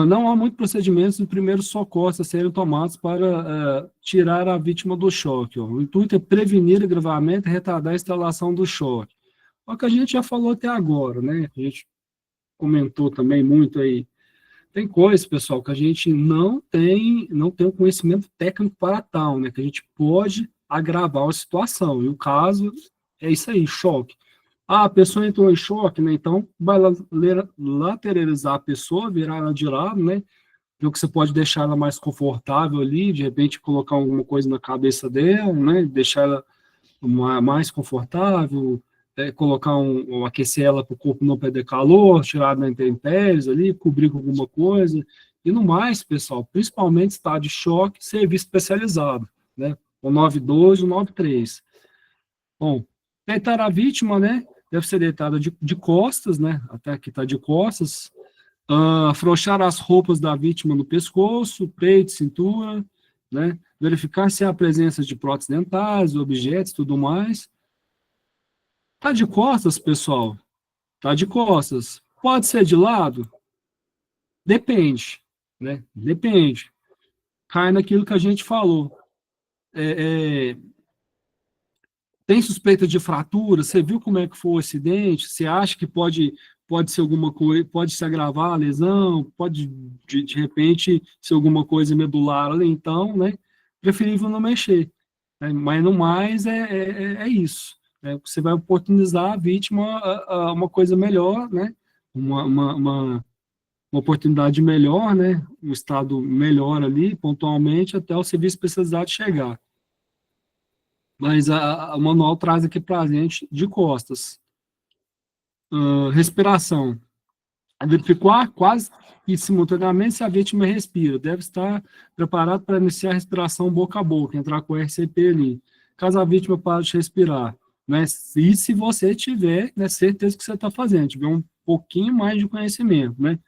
Não há muitos procedimentos de primeiros socorros a serem tomados para tirar a vítima do choque. Ó. O intuito é prevenir o agravamento e retardar a instalação do choque. É o que a gente já falou até agora, né? A gente comentou também muito aí. Tem coisas, pessoal, que a gente não tem o conhecimento técnico para tal, né? Que a gente pode agravar a situação. E o caso é isso aí, choque. A pessoa entrou em choque, né? Então, vai lateralizar a pessoa, virar ela de lado, né? Ver o que você pode deixar ela mais confortável ali, de repente colocar alguma coisa na cabeça dela, né? Deixar ela mais confortável, colocar aquecer ela para o corpo não perder calor, tirar da intempéries ali, cobrir com alguma coisa. E no mais, pessoal, principalmente estado de choque, serviço especializado, né? O 92 e o 93. Bom, deitar a vítima, né? Deve ser deitada de costas, né? Até aqui está de costas. Afrouxar as roupas da vítima no pescoço, peito, cintura, né? Verificar se há presença de próteses dentárias, objetos, tudo mais. Tá de costas, pessoal? Tá de costas. Pode ser de lado? Depende, né? Depende. Cai naquilo que a gente falou. Tem suspeita de fratura? Você viu como é que foi o acidente? Você acha que pode ser alguma coisa, pode se agravar a lesão, pode, de repente, ser alguma coisa medular ali, então, né? Preferível não mexer. Né? Mas no mais é isso. Né? Você vai oportunizar a vítima a uma coisa melhor, né? Uma oportunidade melhor, né? Um estado melhor ali, pontualmente, até o serviço especializado chegar. Mas o manual traz aqui para a gente de costas. Respiração. Verificar quase que simultaneamente se a vítima respira. Deve estar preparado para iniciar a respiração boca a boca, entrar com o RCP ali. Caso a vítima pare de respirar. Né? E se você tiver, né, certeza que você está fazendo, tiver um pouquinho mais de conhecimento, né?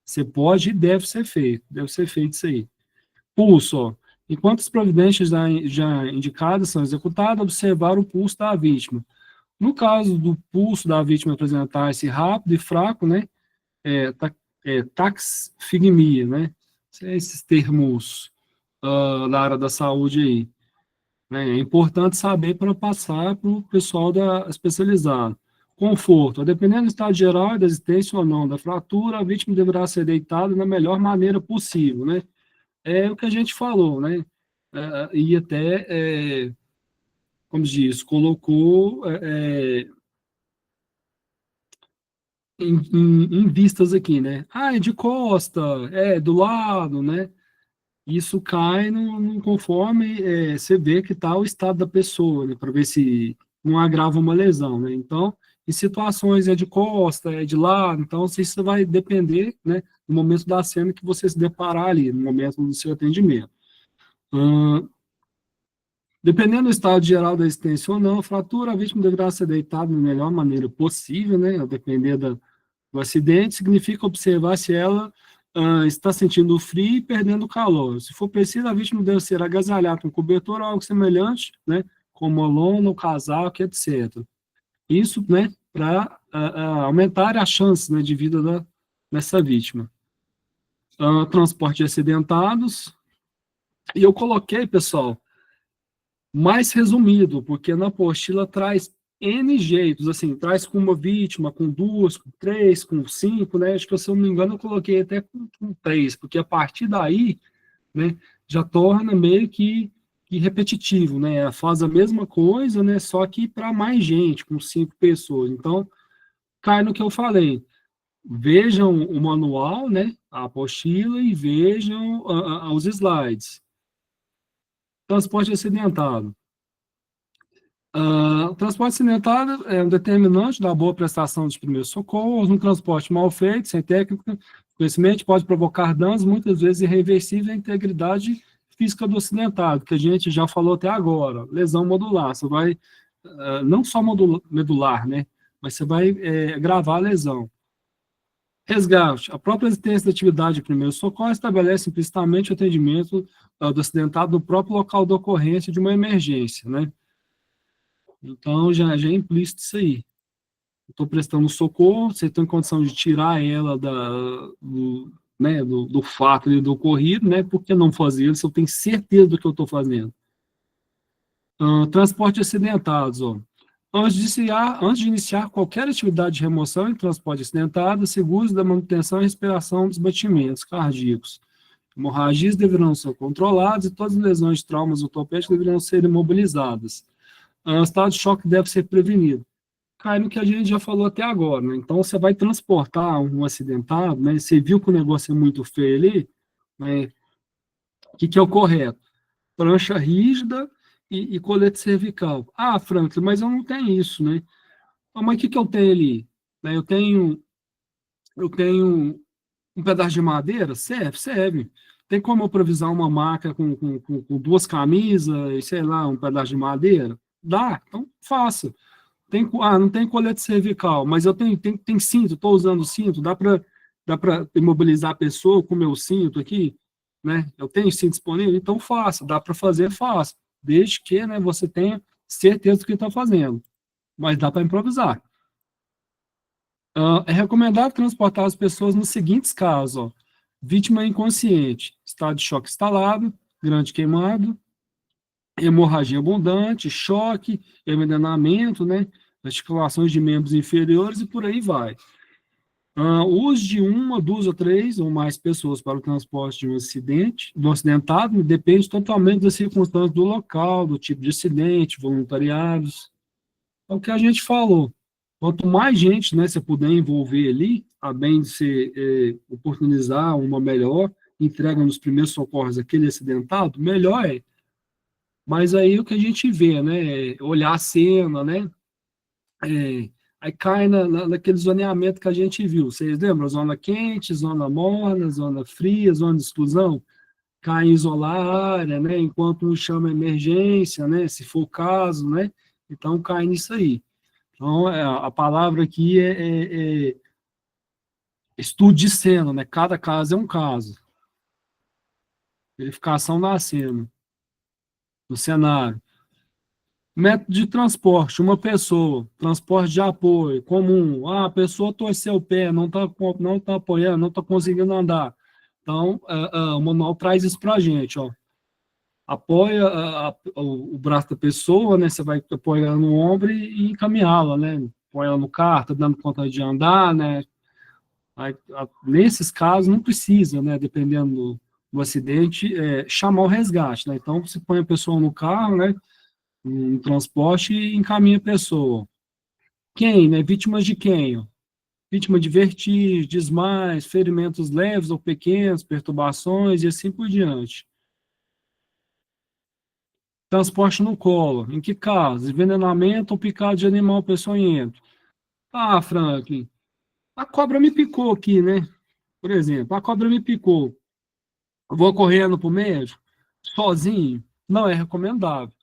Você pode e deve ser feito. Deve ser feito isso aí. Pulso, ó. Enquanto as providências já indicadas são executadas, observar o pulso da vítima. No caso do pulso da vítima apresentar-se rápido e fraco, né, taquifigmia, né, esses termos da área da saúde aí. Né, é importante saber para passar para o pessoal especializado. Conforto. Dependendo do estado geral e da existência ou não da fratura, a vítima deverá ser deitada da melhor maneira possível, né? É o que a gente falou, né? E até, como diz, colocou em vistas aqui, né? Ah, é de costa, é do lado, né? Isso cai no conforme você vê que está o estado da pessoa, né? Para ver se não agrava uma lesão, né? Então, em situações é de costa, é de lado, então isso vai depender, né? No momento da cena que você se deparar ali, no momento do seu atendimento. Dependendo do estado geral da existência ou não, a fratura, a vítima deverá ser deitada da melhor maneira possível, né? A depender do acidente, significa observar se ela está sentindo frio e perdendo calor. Se for preciso, a vítima deve ser agasalhada com cobertor ou algo semelhante, né? Como a lona, o casaco, etc. Isso, né? Para aumentar as chances, né, de vida dessa vítima. Transporte de acidentados. E eu coloquei, pessoal, mais resumido, porque na apostila traz N jeitos, assim, traz com uma vítima, com duas, com três, com cinco, né? Acho que, se eu não me engano, eu coloquei até com três, porque a partir daí, né, já torna meio que repetitivo, né? Faz a mesma coisa, né? Só que para mais gente, com 5 pessoas. Então, cai no que eu falei. Vejam o manual, né? A apostila e vejam os slides. Transporte acidentado. O transporte acidentado é um determinante da boa prestação de primeiros socorros. Um transporte mal feito, sem técnica, conhecimento, pode provocar danos, muitas vezes irreversíveis, à integridade física do acidentado, que a gente já falou até agora. Lesão modular, você vai, não só medular, né, mas você vai agravar a lesão. Resgate. A própria existência da atividade de primeiro socorro estabelece implicitamente o atendimento do acidentado no próprio local da ocorrência de uma emergência, né? Então, já é implícito isso aí. Estou prestando socorro, você tem condição de tirar ela do fato do ocorrido, né? Por que não fazer isso? Eu tenho certeza do que eu estou fazendo. Transporte de acidentados, ó. Antes de iniciar qualquer atividade de remoção em transporte acidentado, segure-se da manutenção e respiração dos batimentos cardíacos. Hemorragias deverão ser controladas e todas as lesões de traumas ortopédicos deverão ser imobilizadas. O estado de choque deve ser prevenido. Cai no que a gente já falou até agora, né? Então, você vai transportar um acidentado, né? Você viu que o negócio é muito feio ali, né? O que é o correto? Prancha rígida e colete cervical. Ah, Franklin, mas eu não tenho isso, né? Mas o que eu tenho ali? Né, eu tenho um pedaço de madeira? Serve. Tem como eu improvisar uma maca com duas camisas e, sei lá, um pedaço de madeira? Dá, então faça. Não tem colete cervical, mas eu tenho cinto, estou usando cinto, dá para imobilizar a pessoa com o meu cinto aqui, né? Eu tenho cinto disponível, então faça, dá para fazer, faça, desde que, né, você tenha certeza do que está fazendo, mas dá para improvisar. É recomendável transportar as pessoas nos seguintes casos, ó: vítima inconsciente, estado de choque instalado, grande queimado, hemorragia abundante, choque, envenenamento, né? Articulações de membros inferiores e por aí vai. O uso de uma, duas ou três ou mais pessoas para o transporte de do acidentado depende totalmente das circunstâncias do local, do tipo de acidente, voluntariados. É o que a gente falou. Quanto mais gente, né, você puder envolver ali, a bem de se oportunizar uma melhor entrega nos primeiros socorros daquele acidentado, melhor é. Mas aí o que a gente vê, né, olhar a cena, né, aí cai naquele zoneamento que a gente viu. Vocês lembram? Zona quente, zona morna, zona fria, zona de exclusão. Cai em isolar a área, né? Enquanto um chama emergência, né? Se for o caso, né? Então cai nisso aí. Então, a palavra aqui é estudo de cena, né? Cada caso é um caso. Verificação da cena, do cenário. Método de transporte, uma pessoa, transporte de apoio, comum. A pessoa torceu o pé, não tá apoiando, não está conseguindo andar. Então, o manual traz isso para a gente, ó. Apoia o braço da pessoa, né? Você vai apoiar no ombro e encaminhá-la, né? põe ela no carro, tá dando conta de andar, né? Nesses casos, não precisa, né? Dependendo do acidente, chamar o resgate, né? Então, você põe a pessoa no carro, né? No transporte e encaminha a pessoa. Quem, né? Vítimas de quem? Ó? Vítima de vertigem, desmaios, ferimentos leves ou pequenos, perturbações e assim por diante. Transporte no colo. Em que caso? Envenenamento ou picado de animal peçonhento. Ah, Franklin, a cobra me picou aqui, né? Por exemplo, a cobra me picou. Eu vou correndo para o médico, sozinho, não é recomendável.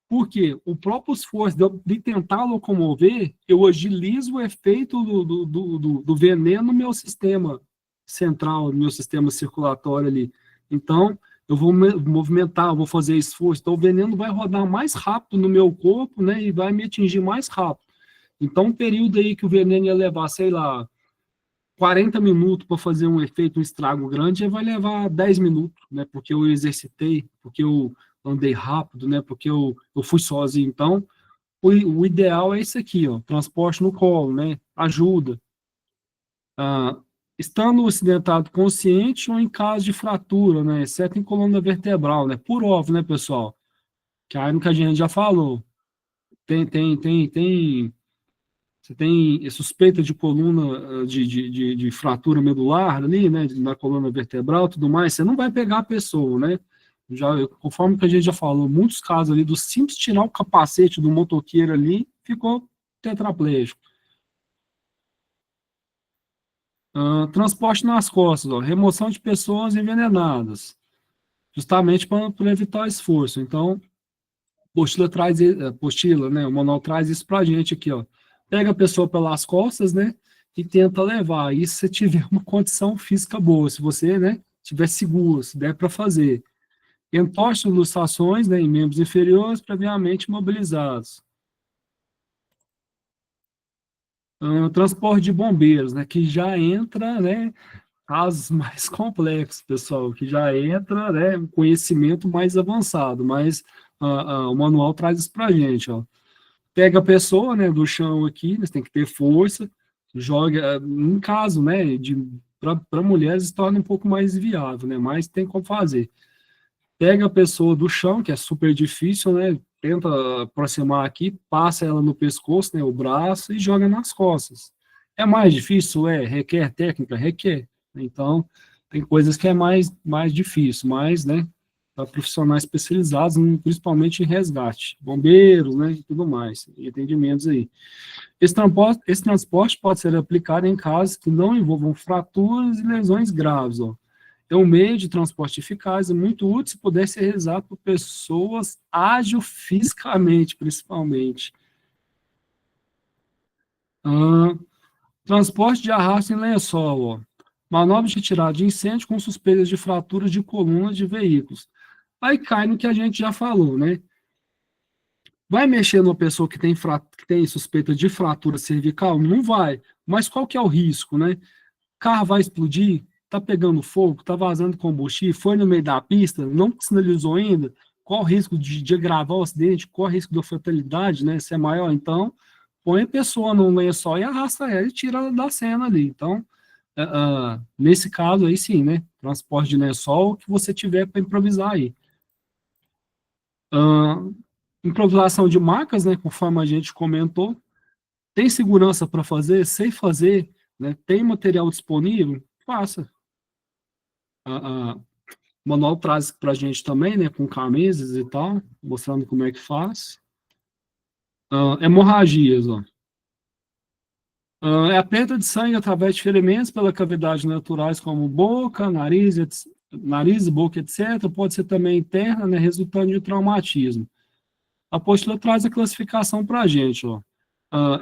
Porque o próprio esforço de tentar locomover, eu agilizo o efeito do veneno no meu sistema central, no meu sistema circulatório ali. Então, eu vou movimentar, eu vou fazer esforço. Então, o veneno vai rodar mais rápido no meu corpo, né? E vai me atingir mais rápido. Então, um período aí que o veneno ia levar, sei lá, 40 minutos para fazer um efeito, um estrago grande, vai levar 10 minutos, né? Porque eu exercitei, porque eu andei rápido, né? Porque eu fui sozinho. Então, o ideal é isso aqui, ó, transporte no colo, né? Ajuda. Ah, estando acidentado consciente ou em caso de fratura, né? Exceto em coluna vertebral, né? Por óbvio, né, pessoal? Que é algo que a gente já falou. Tem você tem suspeita de coluna, de fratura medular ali, né, na coluna vertebral e tudo mais, você não vai pegar a pessoa, né? Já, conforme que a gente já falou, muitos casos ali do simples tirar o capacete do motoqueiro ali, ficou tetraplégico. Transporte nas costas, ó, remoção de pessoas envenenadas, justamente para evitar esforço. Então, apostila, né? O manual traz isso pra gente aqui, ó. Pega a pessoa pelas costas, né? E tenta levar. Isso se tiver uma condição física boa, se você, né? Tiver seguro, se der para fazer. Entorse luxações, né? Em membros inferiores previamente mobilizados. Transporte de bombeiros, né? Que já entra, né? Casos mais complexos, pessoal, que já entra, né? Um conhecimento mais avançado, mas o manual traz isso pra gente, ó. Pega a pessoa, né, do chão aqui, né, você tem que ter força, joga, em caso, né, para mulheres se torna um pouco mais viável, né, mas tem como fazer. Pega a pessoa do chão, que é super difícil, né, tenta aproximar aqui, passa ela no pescoço, né, o braço, e joga nas costas. É mais difícil? Requer técnica? Requer. Então, tem coisas que é mais difícil, mas, né, para profissionais especializados, principalmente em resgate, bombeiros, né, e tudo mais, e atendimentos aí. Esse transporte pode ser aplicado em casos que não envolvam fraturas e lesões graves, ó. É um meio de transporte eficaz e muito útil se puder ser realizado por pessoas ágeis fisicamente, principalmente. Ah, transporte de arrasto em lençol, ó. Manobra de retirada de incêndio com suspeitas de fraturas de coluna de veículos. Aí cai no que a gente já falou, né? Vai mexer numa pessoa que tem suspeita de fratura cervical? Não vai. Mas qual que é o risco, né? Carro vai explodir, tá pegando fogo, tá vazando combustível, foi no meio da pista, não sinalizou ainda, qual o risco de agravar o acidente, qual o risco da fatalidade, né? Se é maior, então, põe a pessoa no lençol e arrasta ela e tira ela da cena ali. Então, nesse caso aí sim, né? Transporte de lençol, o que você tiver para improvisar aí. Uh, improvisação de marcas, né? Conforme a gente comentou, tem segurança para fazer, sei fazer, né? Tem material disponível, faça. O manual traz para a gente também, né? Com camisas e tal, mostrando como é que faz. Hemorragias, ó. É a perda de sangue através de ferimentos pela cavidade naturais, como boca, nariz, boca, etc. Pode ser também interna, né? Resultando de traumatismo. A apostila traz a classificação para a gente, ó.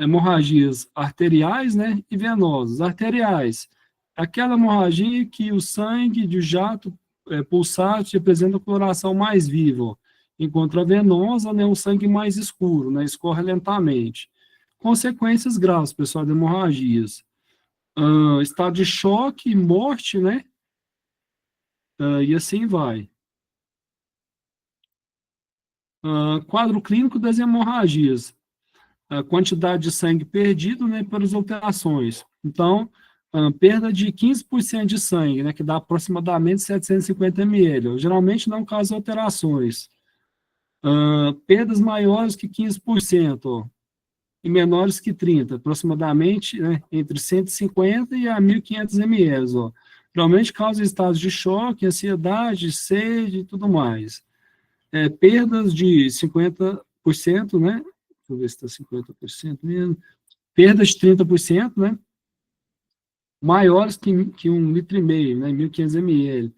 Hemorragias arteriais, né, e venosas. Arteriais, aquela hemorragia que o sangue de jato pulsátil representa a coloração mais viva, ó. Enquanto a venosa, né, um sangue mais escuro, né, escorre lentamente. Consequências graves, pessoal, de hemorragias. Estado de choque, morte, né, e assim vai. Quadro clínico das hemorragias. a quantidade de sangue perdido, né, pelas alterações. Então, perda de 15% de sangue, né, que dá aproximadamente 750 ml. Geralmente não causa alterações. Perdas maiores que 15%, ó, e menores que 30%, aproximadamente, né, entre 150 e a 1.500 ml. Ó. Geralmente causa estados de choque, ansiedade, sede e tudo mais. Perdas de 50%, né? Deixa eu ver se está 50% mesmo. Perdas de 30%, né? Maiores que 1,5 litro, né? 1.500 ml.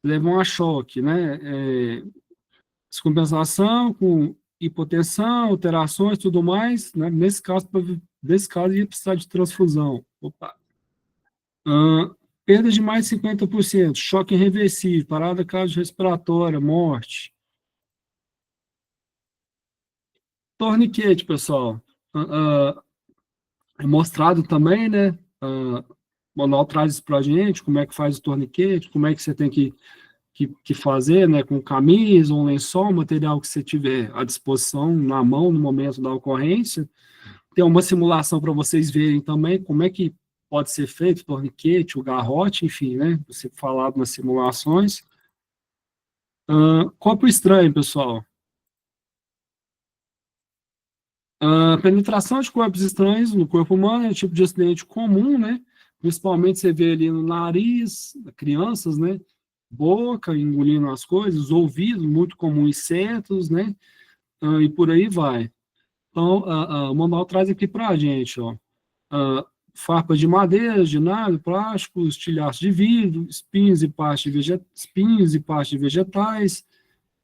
Levam a choque, né? Descompensação com hipotensão, alterações, tudo mais, né? Nesse caso, ia precisar de transfusão. Opa. Perda de mais de 50%, choque irreversível, parada cardiorrespiratória, morte. Torniquete, pessoal. É mostrado também, né? O manual traz isso para a gente, como é que faz o torniquete, como é que você tem que fazer, né? Com camisa, um lençol, material que você tiver à disposição na mão no momento da ocorrência. Tem uma simulação para vocês verem também como é que pode ser feito o torniquete, o garrote, enfim, né? Você falado nas simulações. Copo estranho, pessoal. Penetração de corpos estranhos no corpo humano é um tipo de acidente comum, né? Principalmente você vê ali no nariz, crianças, né? Boca, engolindo as coisas, ouvido, muito comum insetos, né? E por aí vai. Então, o manual traz aqui para a gente, ó. Farpas de madeira, de nylon, plástico, estilhaços de vidro, espinhos e partes de vegetais,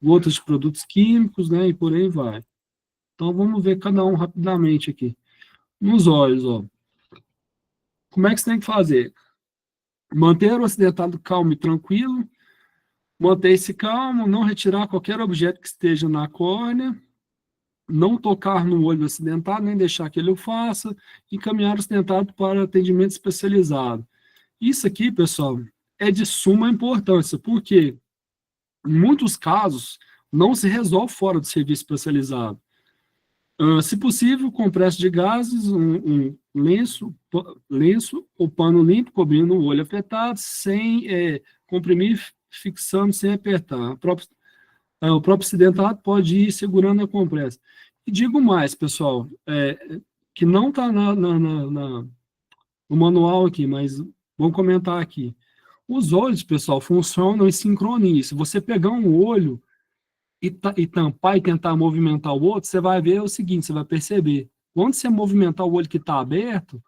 gotas de produtos químicos, né? E por aí vai. Então, vamos ver cada um rapidamente aqui. Nos olhos, ó. Como é que você tem que fazer? Manter o acidentado calmo e tranquilo, manter-se calmo, não retirar qualquer objeto que esteja na córnea, não tocar no olho acidentado, nem deixar que ele o faça, encaminhar o acidentado para atendimento especializado. Isso aqui, pessoal, é de suma importância, porque em muitos casos não se resolve fora do serviço especializado. Se possível, compressa de gases, um lenço ou pano limpo cobrindo o olho afetado, sem comprimir, fixando, sem apertar. O próprio acidentado pode ir segurando a compressa. E digo mais, pessoal, que não está no manual aqui, mas vamos comentar aqui. Os olhos, pessoal, funcionam em sincronia. Se você pegar um olho e tampar e tentar movimentar o outro, você vai ver o seguinte, você vai perceber. Quando você movimentar o olho que está aberto,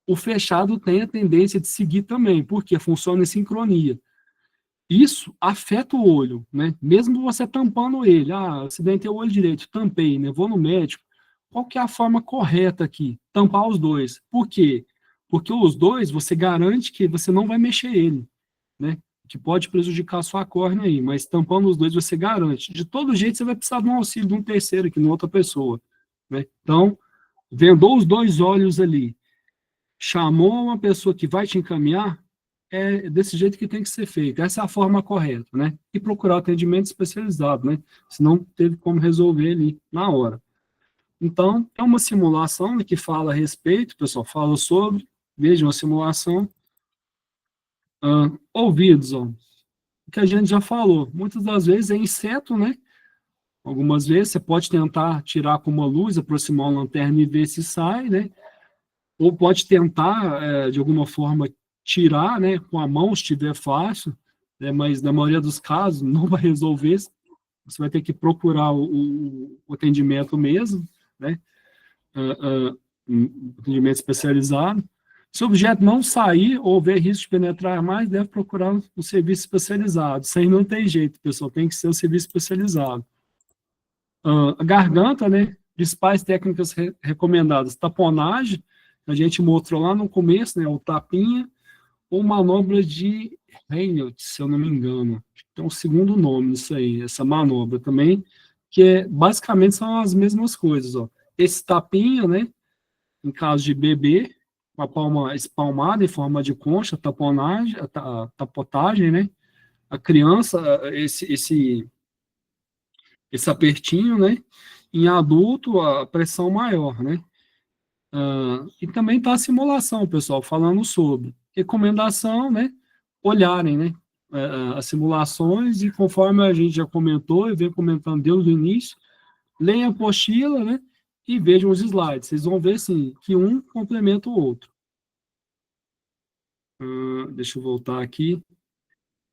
o fechado tem a tendência de seguir também, porque funciona em sincronia. Isso afeta o olho, né? Mesmo você tampando ele, acidentei o olho direito, tampei, né? Vou no médico. Qual que é a forma correta aqui? Tampar os dois. Por quê? Porque os dois, você garante que você não vai mexer ele, né? Que pode prejudicar a sua córnea aí, mas tampando os dois você garante. De todo jeito, você vai precisar de um auxílio de um terceiro aqui, de outra pessoa, né? Então, vendou os dois olhos ali, chamou uma pessoa que vai te encaminhar, é desse jeito que tem que ser feito. Essa é a forma correta, né? E procurar atendimento especializado, né? Senão teve como resolver ali na hora. Então, é uma simulação, né, que fala a respeito, o pessoal fala sobre, veja uma simulação. Ouvidos, ó, que a gente já falou, muitas das vezes é inseto, né? Algumas vezes você pode tentar tirar com uma luz, aproximar uma lanterna e ver se sai, né? Ou pode tentar, de alguma forma, tirar, né, com a mão, se estiver fácil, né, mas na maioria dos casos não vai resolver, você vai ter que procurar o atendimento mesmo, né, um atendimento especializado. Se o objeto não sair ou houver risco de penetrar mais, deve procurar um serviço especializado. Isso aí não tem jeito, pessoal, tem que ser um serviço especializado. A garganta, né, principais técnicas recomendadas, taponagem, a gente mostrou lá no começo, né, o tapinha, ou manobra de Reynolds, se eu não me engano. Tem um segundo nome nisso aí, essa manobra também, que basicamente são as mesmas coisas, ó. Esse tapinha, né, em caso de bebê, com a palma espalmada em forma de concha, taponagem, a tapotagem, né, a criança, esse apertinho, né, em adulto, a pressão maior, né? E também está a simulação, pessoal, falando sobre recomendação, né? Olharem, né? As simulações e conforme a gente já comentou e vem comentando desde o início, leiam a apostila, né? E vejam os slides. Vocês vão ver, sim, que um complementa o outro. Deixa eu voltar aqui.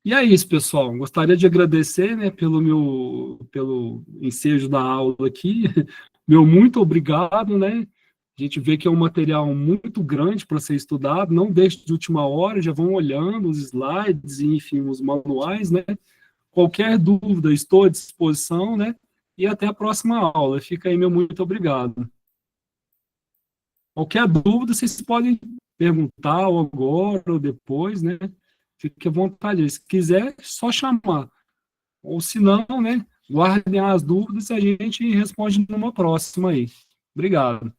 E é isso, pessoal. Gostaria de agradecer, né, pelo ensejo da aula aqui. Meu muito obrigado, né? A gente vê que é um material muito grande para ser estudado. Não deixe de última hora, já vão olhando os slides, enfim, os manuais, né? Qualquer dúvida, estou à disposição, né? E até a próxima aula. Fica aí meu muito obrigado. Qualquer dúvida, vocês podem perguntar ou agora ou depois, né? Fique à vontade. Se quiser, é só chamar. Ou se não, né? Guardem as dúvidas e a gente responde numa próxima aí. Obrigado.